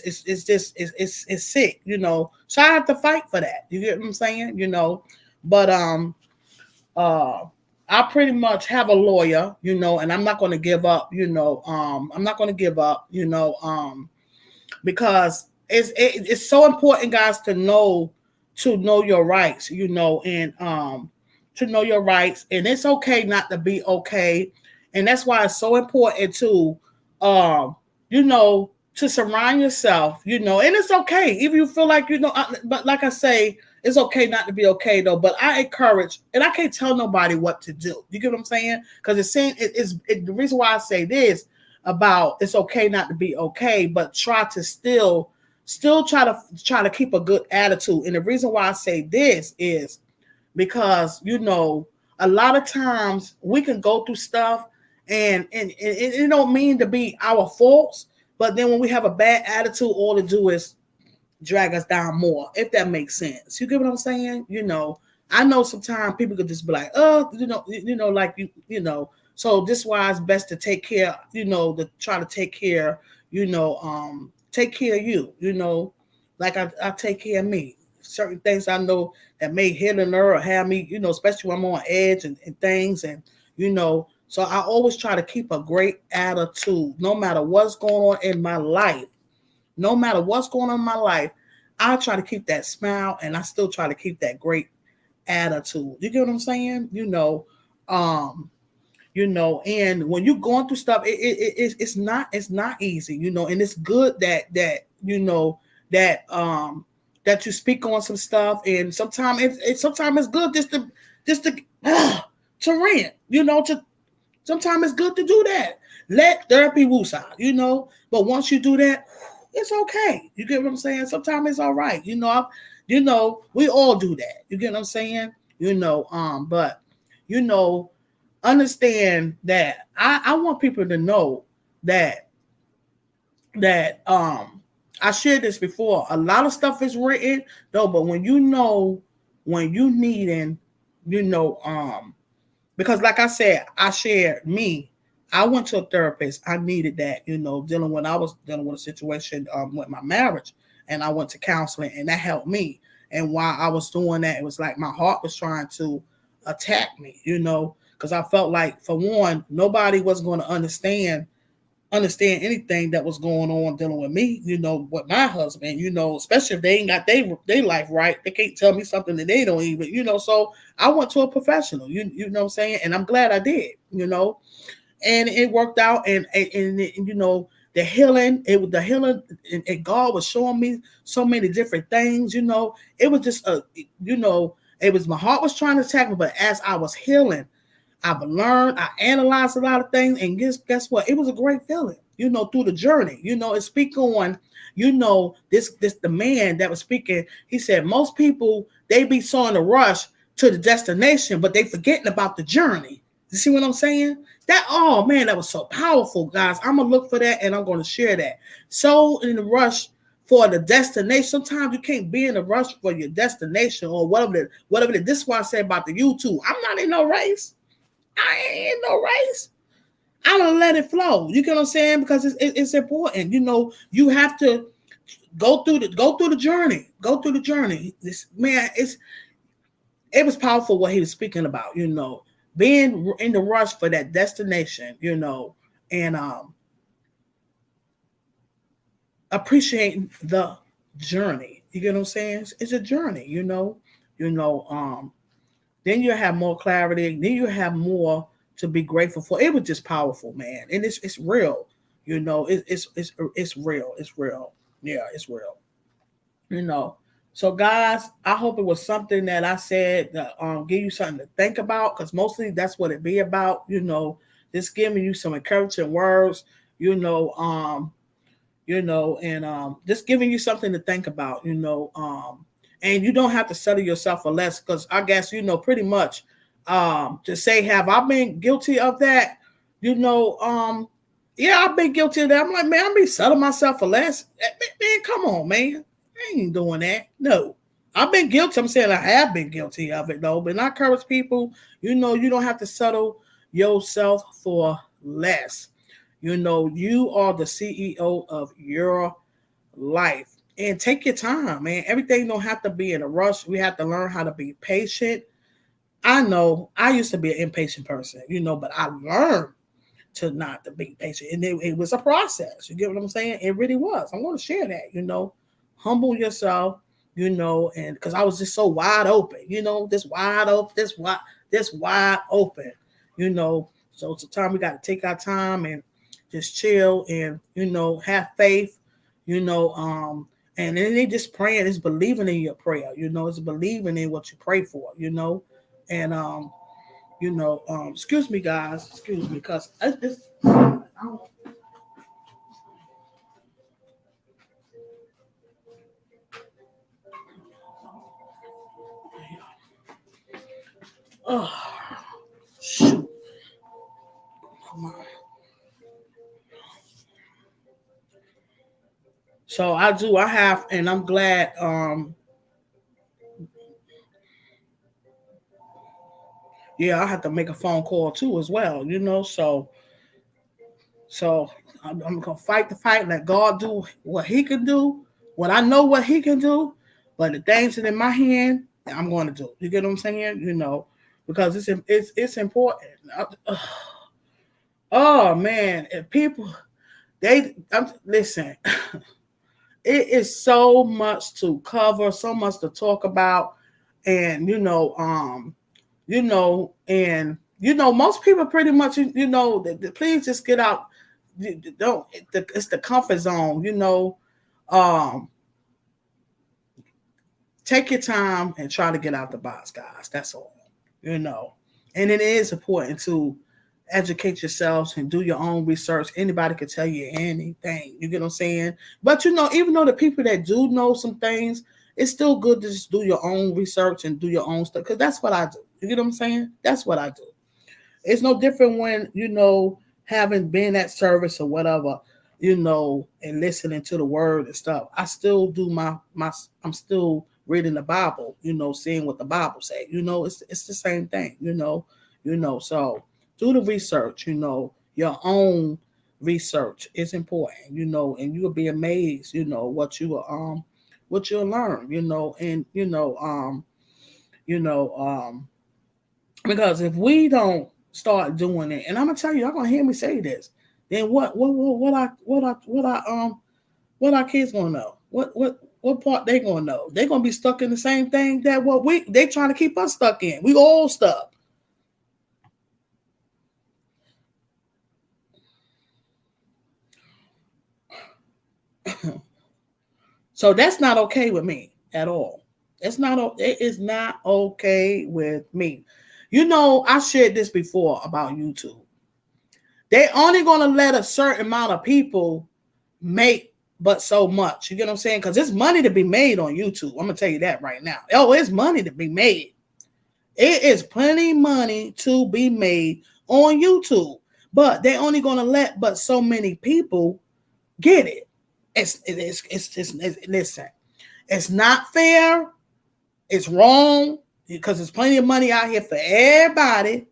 sick, so I have to fight for that. You get what I'm saying? But, I pretty much have a lawyer, and I'm not going to give up, I'm not going to give up, because it's so important, guys, to know your rights, and to know your rights, and it's okay not to be okay. And that's why it's so important to, to surround yourself, and it's okay if you feel like, but like I say, it's okay not to be okay though. But I encourage, and I can't tell nobody what to do. You get what I'm saying? Because the reason why I say this, about it's okay not to be okay, but try to still try to keep a good attitude. And the reason why I say this is because a lot of times we can go through stuff and it don't mean to be our faults, but then when we have a bad attitude, all to do is drag us down more, if that makes sense. You get what I'm saying? I know sometimes people could just be like, oh, like so this is why it's best to take care, to try to take care, take care of you, like I take care of me. Certain things I know that may hit a nerve or have me, especially when I'm on edge and things. And, so I always try to keep a great attitude, no matter what's going on in my life. No matter what's going on in my life, I try to keep that smile and I still try to keep that great attitude. You get what I'm saying? And when you're going through stuff, it's not easy, and it's good that you speak on some stuff, and sometimes it's good to rant, sometimes it's good to do that. Let therapy woosah, but once you do that, it's okay. You get what I'm saying? Sometimes it's all right. We all do that. You get what I'm saying? But understand that I want people to know that I shared this before. A lot of stuff is written though, but when you need and because like I said, I shared me. I went to a therapist. I needed that, I was dealing with a situation with my marriage, and I went to counseling, and that helped me. And while I was doing that, it was like my heart was trying to attack me, because I felt like, for one, nobody was going to understand anything that was going on dealing with me, with my husband, especially if they ain't got their life right. They can't tell me something that they don't even, so I went to a professional, you know what I'm saying? And I'm glad I did, and it worked out. And the healing, and God was showing me so many different things, it was just it was, my heart was trying to attack me, but as I was healing, I've learned, I analyzed a lot of things, and guess what? It was a great feeling, through the journey. And speak on, this the man that was speaking, he said most people, they be so in a rush to the destination, but they forgetting about the journey. You see what I'm saying? Oh man, that was so powerful, guys. I'm gonna look for that and I'm gonna share that. So in the rush for the destination, sometimes you can't be in a rush for your destination or whatever. This is why I say about the YouTube. I'm not in no race. I ain't in no race. I'm gonna let it flow. You get what I'm saying? Because it's important. You have to go through the journey. Go through the journey. This man, it was powerful what he was speaking about. Being in the rush for that destination. And appreciating the journey. You get what I'm saying? It's a journey. Then you have more clarity. Then you have more to be grateful for. It was just powerful, man, and it's real. It's real. It's real. Yeah, it's real. So guys, I hope it was something that I said that give you something to think about, because mostly that's what it be about. Just giving you some encouraging words. And just giving you something to think about. And you don't have to settle yourself for less, because I guess, pretty much to say, have I been guilty of that? Yeah, I've been guilty of that. I'm like, man, I'm be settling myself for less. Man, come on, man. I ain't doing that. No. I've been guilty. I'm saying I have been guilty of it, though. But I encourage people, you don't have to settle yourself for less. You are the CEO of your life. And take your time, man. Everything don't have to be in a rush. We have to learn how to be patient. I know I used to be an impatient person, but I learned to not to be patient. And it was a process. You get what I'm saying? It really was. I want to share that, humble yourself, and because I was just so wide open, this wide open, this wide open, So it's a time we got to take our time and just chill and, have faith, and then they just praying, it's believing in your prayer, it's believing in what you pray for, and excuse me, guys, because Oh, shoot. Come on. So I have, and I'm glad, yeah, I have to make a phone call too as well, so I'm gonna fight the fight, let God do what he can do, what I know what he can do, but the things that in my hand, I'm going to do. You get what I'm saying? Because it's important. Oh man, if people listen, it is so much to cover, so much to talk about, and most people pretty much, please just get out. Don't it's the comfort zone, um take your time and try to get out the box, guys. That's all. you know and it is important to educate yourselves and do your own research. Anybody can tell you anything, you get what I'm saying? But even though the people that do know some things, it's still good to just do your own research and do your own stuff, because that's what I do. You get what I'm saying? That's what I do. It's no different when, having been at service or whatever, and listening to the word and stuff. I still do I'm still reading the Bible, seeing what the Bible say. It's the same thing, so do the research, your own research is important, and you'll be amazed, what you'll learn, and you know, because if we don't start doing it, and I'm gonna tell you, y'all gonna hear me say this, then what our kids gonna know? What part they gonna know? They gonna be stuck in the same thing that they trying to keep us stuck in. We all stuck. So that's not okay with me at all. It is not okay with me. I shared this before about YouTube. They only gonna let a certain amount of people make but so much. You get what I'm saying? Because there's money to be made on YouTube. I'm gonna tell you that right now. Oh, it's money to be made. It is plenty money to be made on YouTube. But they only gonna let but so many people get it. Listen, it's not fair. It's wrong, because there's plenty of money out here for everybody.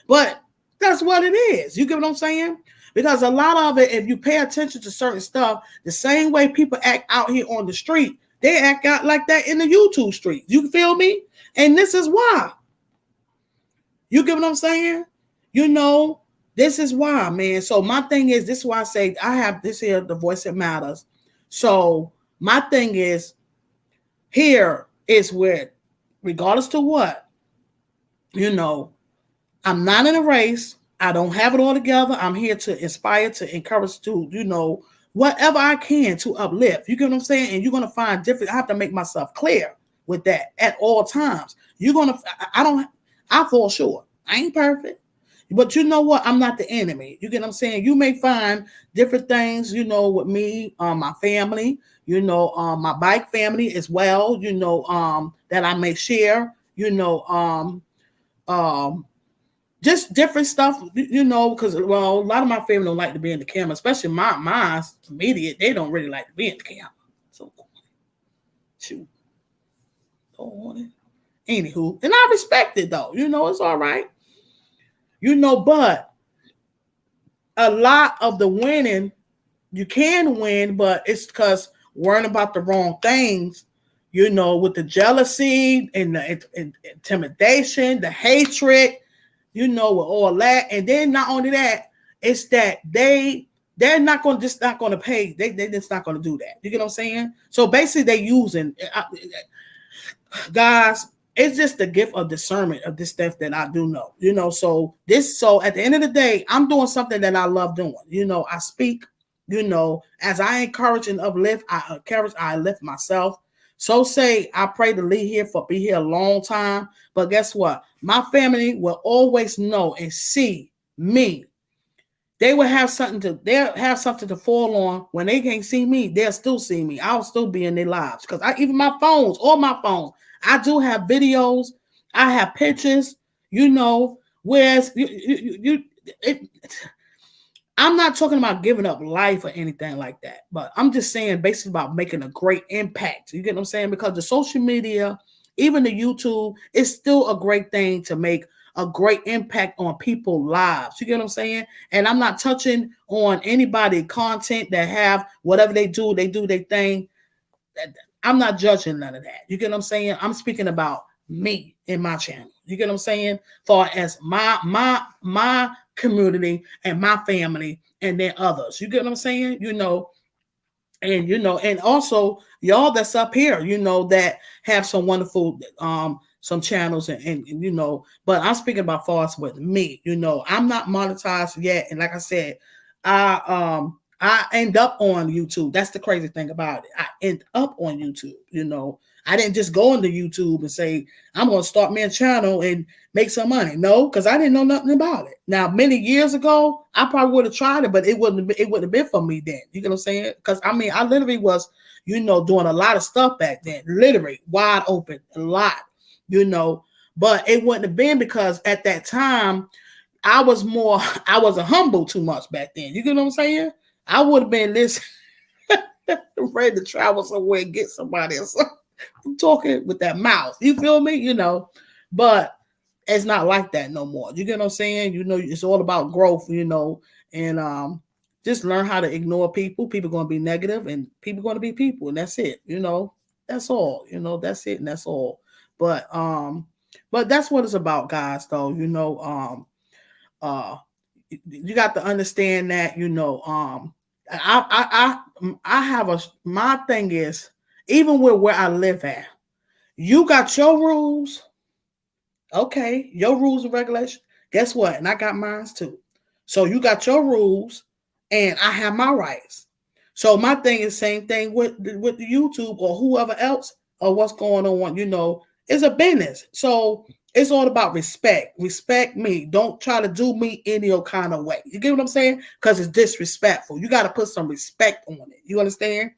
But that's what it is. You get what I'm saying? Because a lot of it, if you pay attention to certain stuff, the same way people act out here on the street, they act out like that in the YouTube street. You feel me? And this is why. You get what I'm saying? This is why, man. So my thing is, this is why I say I have this here, the voice that matters. So my thing is, here is where, regardless to what, I'm not in a race. I don't have it all together. I'm here to inspire, to encourage, to, whatever I can to uplift. You get what I'm saying? And you're going to find different. I have to make myself clear with that at all times. I fall short. I ain't perfect. But you know what? I'm not the enemy. You get what I'm saying? You may find different things, with me, my family, my bike family as well, that I may share, just different stuff, because, a lot of my family don't like to be in the camera, especially my immediate. They don't really like to be in the camera. So, shoot. Anywho, and I respect it though. It's all right. But a lot of the winning, you can win, but it's because worrying about the wrong things, with the jealousy and the intimidation, the hatred, with all that. And then not only that, it's that they're not going to pay. They just not going to do that. You get what I'm saying? So basically they using, guys, it's just the gift of discernment of this stuff that I do know, so at the end of the day, I'm doing something that I love doing. I speak, as I encourage and uplift, I lift myself. So say I pray to be here a long time, but guess what? My family will always know and see me. They'll have something to fall on. When they can't see me, they'll still see me. I'll still be in their lives. Because all my phones, I do have videos I have pictures, you know, whereas it, I'm not talking about giving up life or anything like that, but I'm just saying basically about making a great impact. You get what I'm saying? Because the social media, even the YouTube, is still a great thing to make a great impact on people's lives. You get what I'm saying? And I'm not touching on anybody content that have whatever they do their thing. I'm not judging none of that. You get what I'm saying? I'm speaking about me in my channel. You get what I'm saying? Far as my community and my family and then others. You get what I'm saying? And also y'all that's up here, that have some wonderful some channels and but I'm speaking about far as with me. I'm not monetized yet, and like I said, I end up on YouTube. That's the crazy thing about it. I end up on YouTube. I didn't just go into YouTube and say I'm gonna start me a channel and make some money. No, because I didn't know nothing about it. Now, many years ago, I probably would have tried it, but it wouldn't have been for me then. You get what I'm saying? Because I literally was, doing a lot of stuff back then, literally wide open, a lot, but it wouldn't have been because at that time I wasn't humble too much back then. You get what I'm saying? I would have been this ready to travel somewhere and get somebody else. I'm talking with that mouth. You feel me? But it's not like that no more. You get what I'm saying? It's all about growth, and just learn how to ignore people. People are going to be negative and people are going to be people, and that's it. That's all. That's it and that's all. But that's what it's about, guys, though. You got to understand that, I have my thing is, even with where I live at, you got your rules. Okay, your rules and regulations. Guess what? And I got mine too. So you got your rules, and I have my rights. So my thing is same thing with the YouTube or whoever else or what's going on. It's a business. So it's all about respect. Respect me. Don't try to do me any kind of way. You get what I'm saying? Because it's disrespectful. You got to put some respect on it. You understand?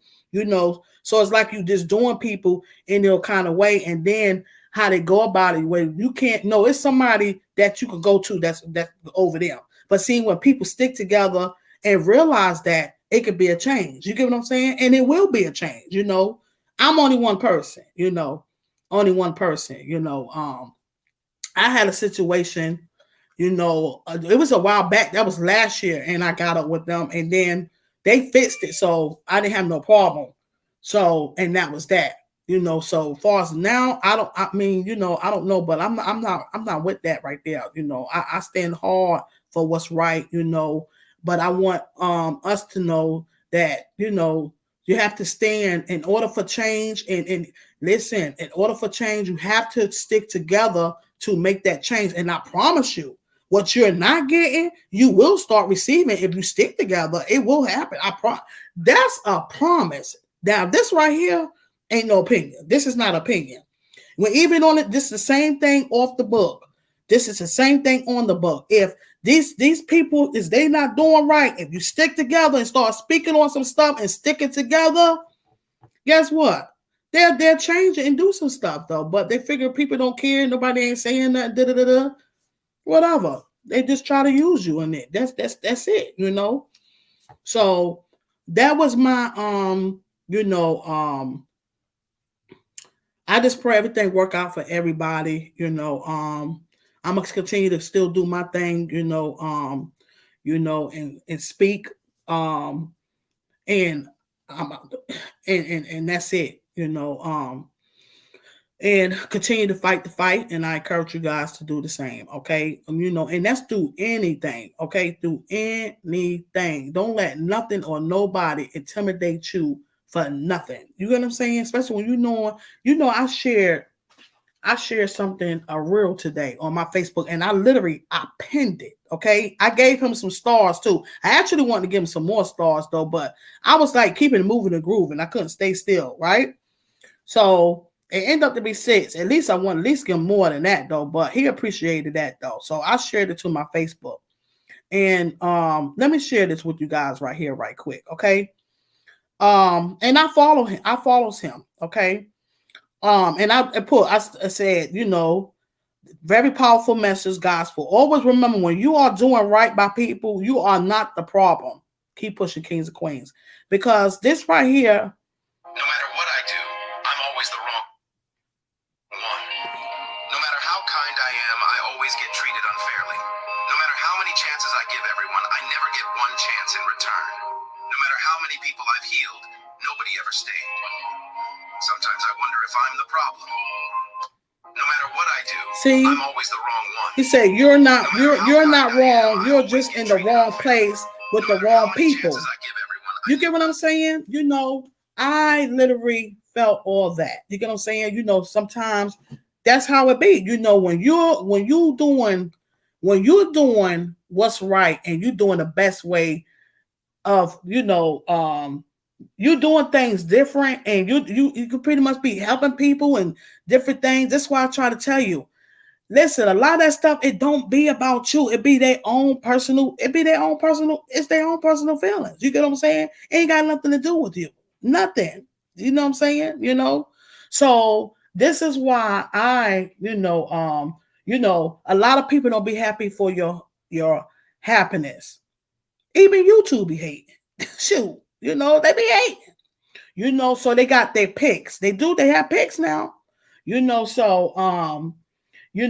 So it's like you just doing people in your kind of way, and then how they go about it, where you can't know it's somebody that you can go to that's over them. But see, when people stick together and realize that it could be a change, you get what I'm saying? And it will be a change. I'm only one person. Only one person. I had a situation. It was a while back. That was last year, and I got up with them, and then they fixed it, so I didn't have no problem. So, and that was that. So far as now, I don't know, but I'm not with that right there. I stand hard for what's right, but I want us to know that, you have to stand in order for change, and listen, in order for change, you have to stick together to make that change. And I promise you, what you're not getting, you will start receiving if you stick together. It will happen. That's a promise. Now, this right here ain't no opinion. This is not opinion. When even on it, this is the same thing off the book. This is the same thing on the book. If these people is they not doing right, if you stick together and start speaking on some stuff and sticking together, guess what? They're changing and do some stuff though. But they figure people don't care. Nobody ain't saying that. Whatever. They just try to use you in it. That's it. So that was my I just pray everything work out for everybody. I'm gonna continue to still do my thing, and speak. And I'm and that's it, and continue to fight the fight. And I encourage you guys to do the same. Okay. And that's through anything. Okay. Through anything. Don't let nothing or nobody intimidate you for nothing. You get what I'm saying? Especially when I shared something real today on my Facebook, and I pinned it. Okay. I gave him some stars too. I actually wanted to give him some more stars though, but I was like keeping it moving and grooving. I couldn't stay still. Right. So it ended up to be 6. At least I want at least give him more than that though, but he appreciated that though. So I shared it to my Facebook. And let me share this with you guys right here, right quick. Okay. And I follow him. I follows him. Okay. And I said, Very powerful message, gospel. Always remember, when you are doing right by people, you are not the problem. Keep pushing, kings and queens. Because this right here. No matter what I do, I'm always the wrong one. No matter how kind I am, I always get treated unfairly. No matter how many chances I give everyone, I never get one chance in return. No matter how many people I've healed, nobody ever stayed. Sometimes I wonder if I'm the problem. No matter what I do, see, I'm always the wrong one. He said, "You're not. You're not wrong. You're just in the wrong place with the wrong people." You get what I'm saying? You know, I literally felt all that. You get what I'm saying? You know, sometimes that's how it be. You know, when you're doing what's right and you're doing the best way of, you're doing things different, and you could pretty much be helping people and different things. That's why I try to tell you, listen, a lot of that stuff, it don't be about you. It's their own personal feelings. You get what I'm saying? It ain't got nothing to do with you. Nothing. You know what I'm saying? You know? So this is why a lot of people don't be happy for your happiness. Even YouTube be hating. Shoot, they be hating. So they got their picks. They have picks now. So you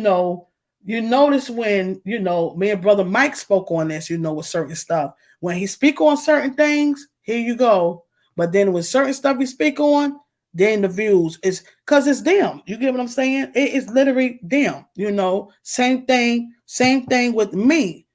notice when, me and brother Mike spoke on this, with certain stuff. When he speak on certain things, here you go. But then with certain stuff we speak on, then the views is because it's them. You get what I'm saying? It is literally them. Same thing with me.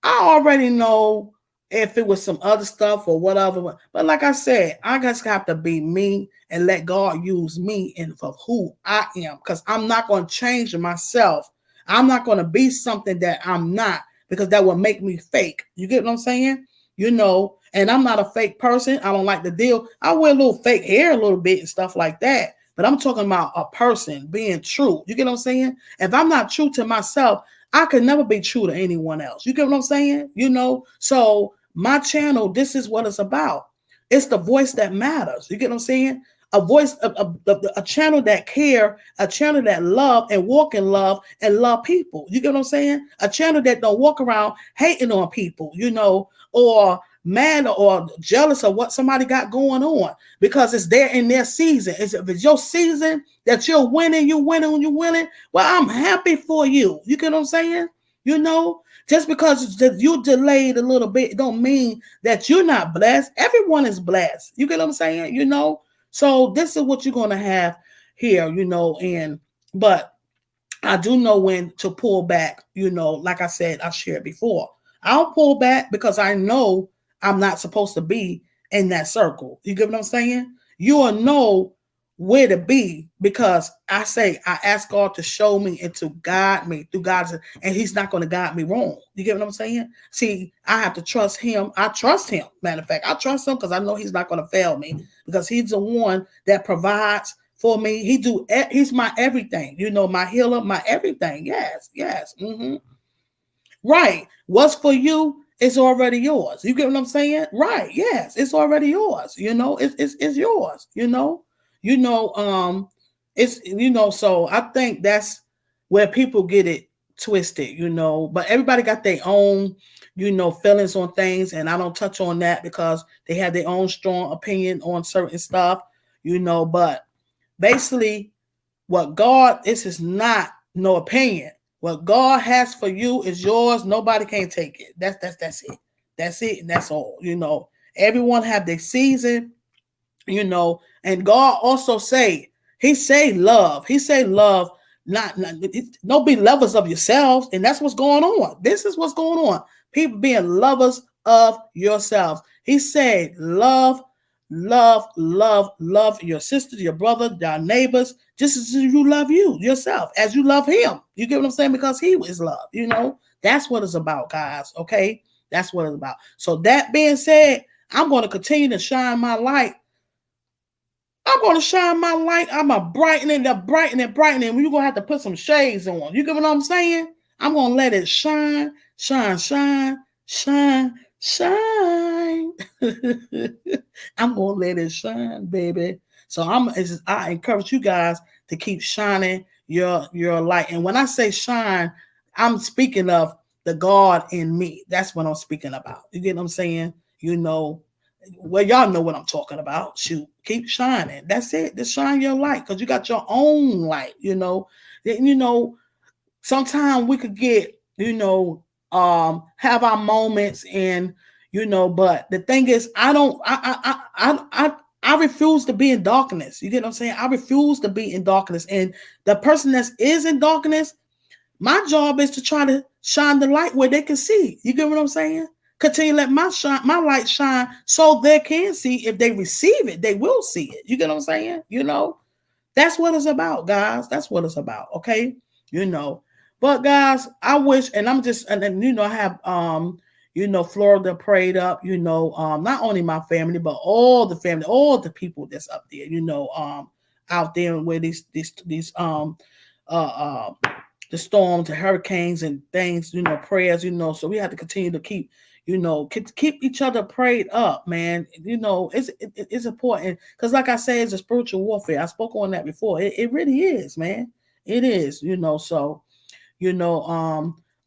I already know if it was some other stuff or whatever. But like I said, I just have to be me and let God use me and for who I am. Because I'm not going to change myself. I'm not going to be something that I'm not, because that will make me fake. You get what I'm saying? And I'm not a fake person. I don't like the deal. I wear a little fake hair a little bit and stuff like that. But I'm talking about a person being true. You get what I'm saying? If I'm not true to myself, I could never be true to anyone else. You get what I'm saying? So my channel, this is what it's about. It's the voice that matters. You get what I'm saying? A voice, a channel that care, a channel that love and walk in love and love people. You get what I'm saying? A channel that don't walk around hating on people, or mad or jealous of what somebody got going on, because it's there in their season. If it's your season that you're winning, well, I'm happy for you. You get what I'm saying? Just because you delayed a little bit, don't mean that you're not blessed. Everyone is blessed. You get what I'm saying? So this is what you're going to have here, but I do know when to pull back, like I said, I shared before. I'll pull back because I know I'm not supposed to be in that circle. You get what I'm saying? You will know where to be, because I ask God to show me and to guide me through God's, and he's not going to guide me wrong. You get what I'm saying? See, I have to trust him. I trust him. Matter of fact, I trust him because I know he's not going to fail me, because he's the one that provides for me. He's my everything, my healer, my everything. Yes. Mm-hmm. Right. What's for you is already yours. You get what I'm saying? Right. Yes. It's already yours. It's yours, so I think that's where people get it twisted, but everybody got their own, feelings on things. And I don't touch on that because they have their own strong opinion on certain stuff, but basically what God is not no opinion. What God has for you is yours. Nobody can take it. That's it. That's it. And that's all. Everyone have their season, and God also he say love. He say love, not don't be lovers of yourselves. And that's what's going on. This is what's going on. People being lovers of yourselves. He said love your sisters, your brother, your neighbors, just as you love yourself, as you love him. You get what I'm saying? Because he is love. That's what it's about, guys. Okay, that's what it's about. So that being said, I'm going to continue to shine my light. I'm going to shine my light. I'm a brightening. We're going to have to put some shades on. You get what I'm saying? I'm going to let it shine. I'm gonna let it shine, baby. So I encourage you guys to keep shining your light. And when I say shine, I'm speaking of the God in me. That's what I'm speaking about. You get what I'm saying? You know, well, y'all know what I'm talking about. Shoot, keep shining. That's it. Just shine your light because you got your own light. You know, sometimes we could get, have our moments and, but the thing is, I refuse to be in darkness. You get what I'm saying? I refuse to be in darkness. And the person that is in darkness, my job is to try to shine the light where they can see. You get what I'm saying? Continue to let my light shine so they can see. If they receive it, they will see it. You get what I'm saying? That's what it's about, guys. That's what it's about. Okay. You know. But guys, I wish, and I'm just, and then, I have Florida prayed up, not only my family, but all the family, all the people that's up there, out there where these the storms, the hurricanes and things, prayers, so we have to continue to keep each other prayed up, man. It's important because, like I said, it's a spiritual warfare. I spoke on that before. It really is, man. It is, so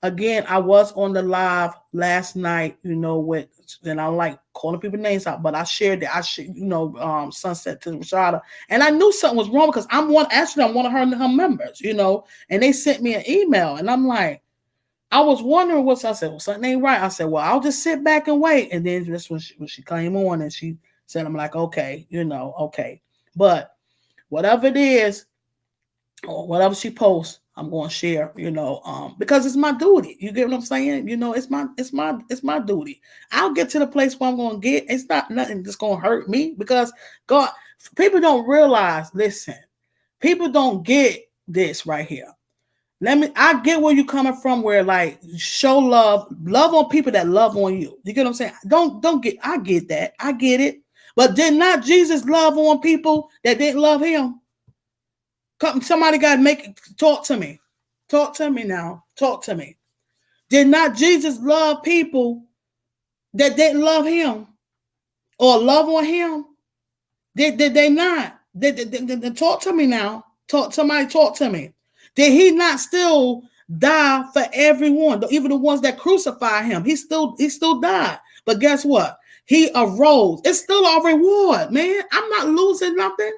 again, I was on the live last night, with, and I like calling people names out, but I shared that Sunset to Rashada, and I knew something was wrong because I'm one of her members, and they sent me an email, and I'm like, I was wondering what's. I said, well, something ain't right. I said, well, I'll just sit back and wait, and then just when she came on and she said, I'm like, okay, okay, but whatever it is, or whatever she posts, I'm going to share, because it's my duty. You get what I'm saying? It's my duty. I'll get to the place where I'm going to get. It's not nothing that's going to hurt me because God, people don't realize, listen, people don't get this right here. I get where you're coming from, where like show love on people that love on you. You get what I'm saying? I get that. I get it. But did not Jesus love on people that didn't love him? Somebody got to talk to me. Talk to me now. Talk to me. Did not Jesus love people that didn't love him or love on him? Did they not? Talk to me now. Talk to me. Did he not still die for everyone, even the ones that crucify him? He still died. But guess what? He arose. It's still a reward, man. I'm not losing nothing.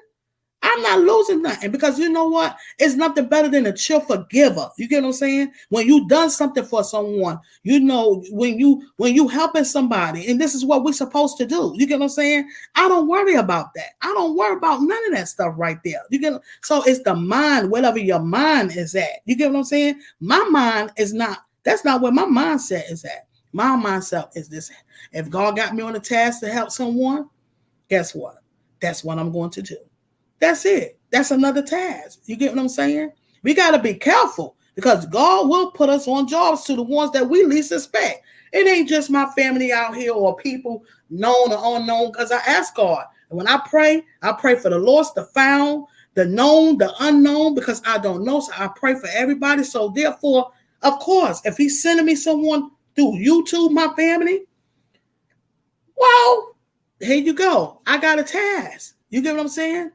I'm not losing nothing because you know what? It's nothing better than a chill forgiver. You get what I'm saying? When you done something for someone, when you helping somebody, and this is what we're supposed to do. You get what I'm saying? I don't worry about that. I don't worry about none of that stuff right there. So it's the mind, whatever your mind is at. You get what I'm saying? My mind is not. That's not where my mindset is at. My mindset is this: if God got me on a task to help someone, guess what? That's what I'm going to do. That's it. That's another task. You get what I'm saying? We got to be careful because God will put us on jobs to the ones that we least expect. It ain't just my family out here or people known or unknown, because I ask God. And when I pray for the lost, the found, the known, the unknown, because I don't know. So I pray for everybody. So therefore, of course, if he's sending me someone through YouTube, my family, well, here you go. I got a task. You get what I'm saying?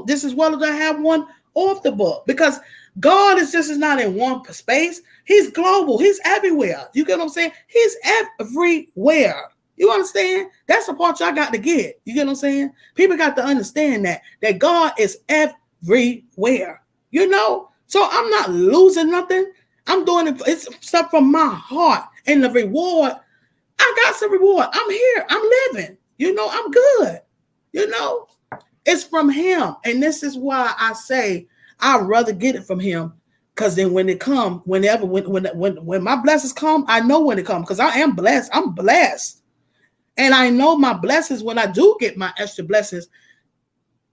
This is well as I have one off the book because God is just not in one space. He's global. He's everywhere. You get what I'm saying? He's everywhere. You understand? That's the part y'all got to get. You get what I'm saying? People got to understand that God is everywhere. So I'm not losing nothing. I'm doing it. It's stuff from my heart. And the reward, I got some reward. I'm here. I'm living. I'm good. It's from him. And this is why I say I'd rather get it from him. Because then when it comes, when my blessings come, I know when it comes. Because I am blessed. I'm blessed. And I know my blessings, when I do get my extra blessings,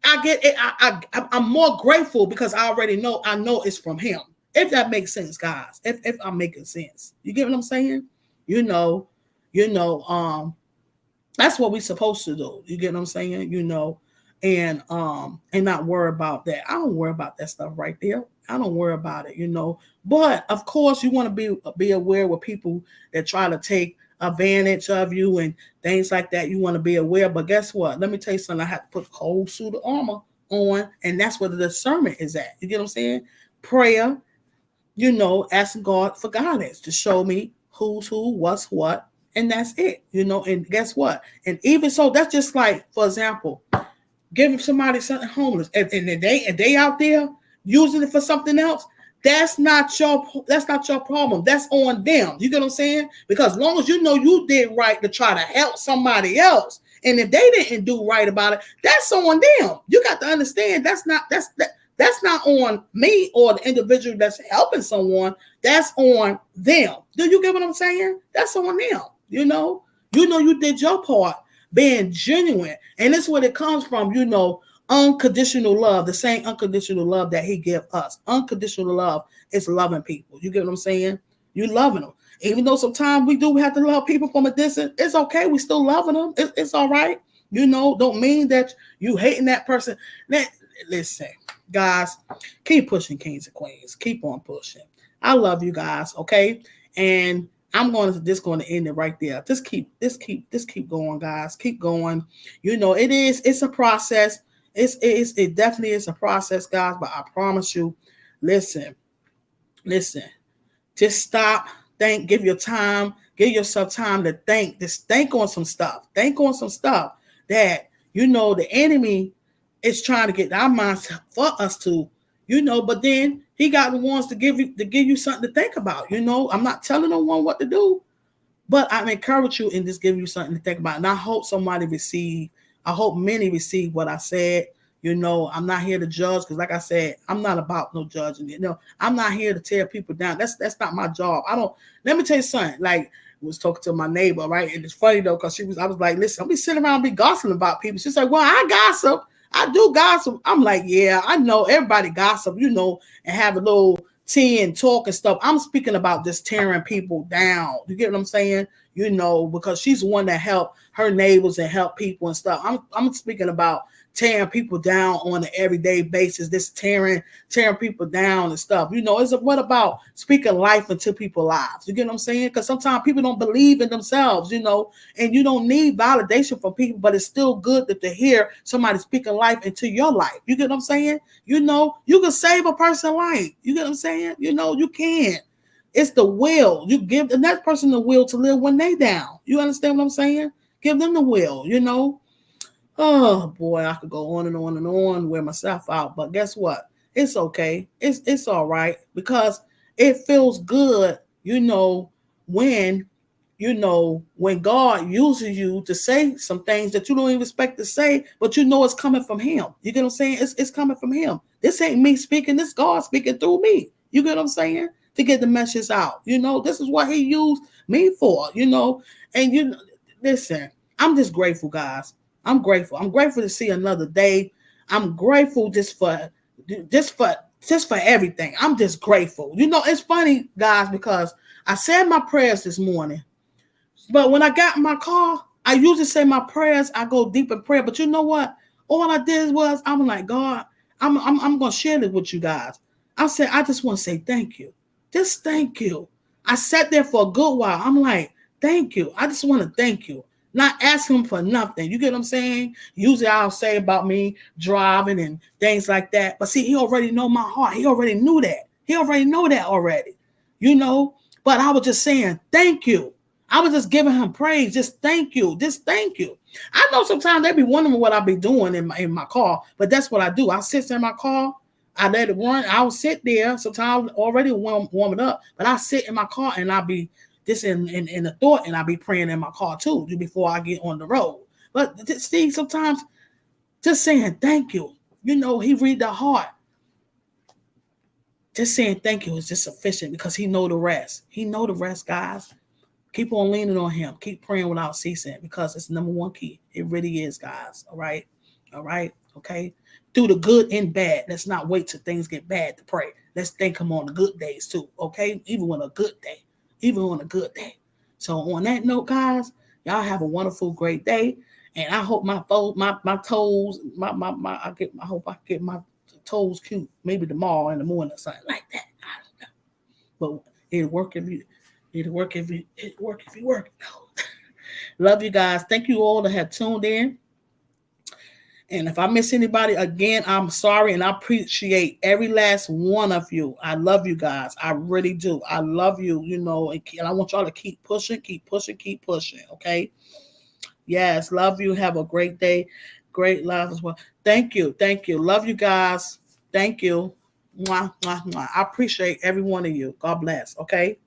I get it. I'm more grateful because I already know. I know it's from him. If that makes sense, guys. If I'm making sense. You get what I'm saying? That's what we're supposed to do. You get what I'm saying? And not worry about that. I don't worry about that stuff right there. I don't worry about it, But of course, you want to be aware with people that try to take advantage of you and things like that. You want to be aware. But guess what? Let me tell you something. I have to put a whole suit of armor on, and that's where the discernment is at. You get what I'm saying? prayer, asking God for guidance to show me who's who, what's what, and that's it, and guess what? And even so, that's just like, for example, giving somebody something homeless, and they out there using it for something else. That's not your problem. That's on them. You get what I'm saying? Because as long as you know you did right to try to help somebody else, and if they didn't do right about it, that's on them. You got to understand that's not on me or the individual that's helping someone. That's on them. Do you get what I'm saying? That's on them. You did your part, being genuine, and this is where it comes from. Unconditional love, the same unconditional love that he give us. Unconditional love is loving people. You get what I'm saying? You loving them. Even though sometimes we do have to love people from a distance, it's okay. We still loving them. It's all right. Don't mean that you hating that person. Listen, guys, keep pushing, kings and queens. Keep on pushing. I love you guys, okay? And I'm just going to end it right there. Just keep going, guys. Keep going. It's a process. It definitely is a process, guys, but I promise you, listen, just stop, give yourself time to think. Just think on some stuff. Think on some stuff that, the enemy is trying to get our minds for us to, but then he got the ones to give you something to think about. I'm not telling no one what to do, but I encourage you and just give you something to think about. And I hope many receive what I said. I'm not here to judge, because like I said, I'm not about no judging. I'm not here to tear people down. That's not my job. Let me tell you something. Like, I was talking to my neighbor, right? And it's funny though, because I was like, listen, I'll be sitting around and be gossiping about people. She's like, well, I gossip. I do gossip. I'm like, yeah, I know everybody gossip, and have a little tea and talk and stuff. I'm speaking about just tearing people down. You get what I'm saying? Because she's the one that helped her neighbors and help people and stuff. I'm speaking about tearing people down on an everyday basis, this tearing people down and stuff. What about speaking life into people's lives? You get what I'm saying? Because sometimes people don't believe in themselves, and you don't need validation from people, but it's still good to hear somebody speaking life into your life. You get what I'm saying? You can save a person's life. You get what I'm saying? You can. It's the will. You give the next person the will to live when they down. You understand what I'm saying? Give them the will, Oh boy, I could go on and on and on, wear myself out. But guess what? It's okay. It's all right, because it feels good, when when God uses you to say some things that you don't even expect to say, but it's coming from him. You get what I'm saying? It's coming from him. This ain't me speaking, this God speaking through me. You get what I'm saying? To get the message out. This is what he used me for, and listen, I'm just grateful, guys. I'm grateful. I'm grateful to see another day. I'm grateful just for everything. I'm just grateful. It's funny, guys, because I said my prayers this morning, but when I got in my car, I usually say my prayers. I go deep in prayer, but you know what? All I did was, I'm like, God, I'm gonna share this with you guys. I said, I just want to say thank you. Just thank you. I sat there for a good while. I'm like, thank you. I just want to thank you. Not ask him for nothing. You get what I'm saying? Usually I'll say about me driving and things like that. But see, he already know my heart. He already knew that. He already know that already. But I was just saying, thank you. I was just giving him praise. Just thank you. Just thank you. I know sometimes they be wondering what I be doing in my car, but that's what I do. I sit in my car. I let it run. I'll sit there. Sometimes already warming up, but I sit in my car and I'll be this in the thought, and I'll be praying in my car too before I get on the road. But see, sometimes just saying thank you, he read the heart. Just saying thank you is just sufficient, because he know the rest. He know the rest, guys. Keep on leaning on him. Keep praying without ceasing, because it's the number one key. It really is, guys. All right. Okay. Through the good and bad. Let's not wait till things get bad to pray. Let's thank him on the good days too. Okay. Even on a good day. So on that note, guys, y'all have a wonderful, great day. And I hope my toes, I hope I get my toes cute. Maybe tomorrow in the morning or something like that. I don't know. But it'll work if you work. No. Love you guys. Thank you all that have tuned in. And if I miss anybody again, I'm sorry. And I appreciate every last one of you. I love you guys. I really do. I love you, and I want y'all to keep pushing, keep pushing, keep pushing. Okay. Yes. Love you. Have a great day. Great love as well. Thank you. Thank you. Love you guys. Thank you. Mwah, mwah, mwah. I appreciate every one of you. God bless. Okay.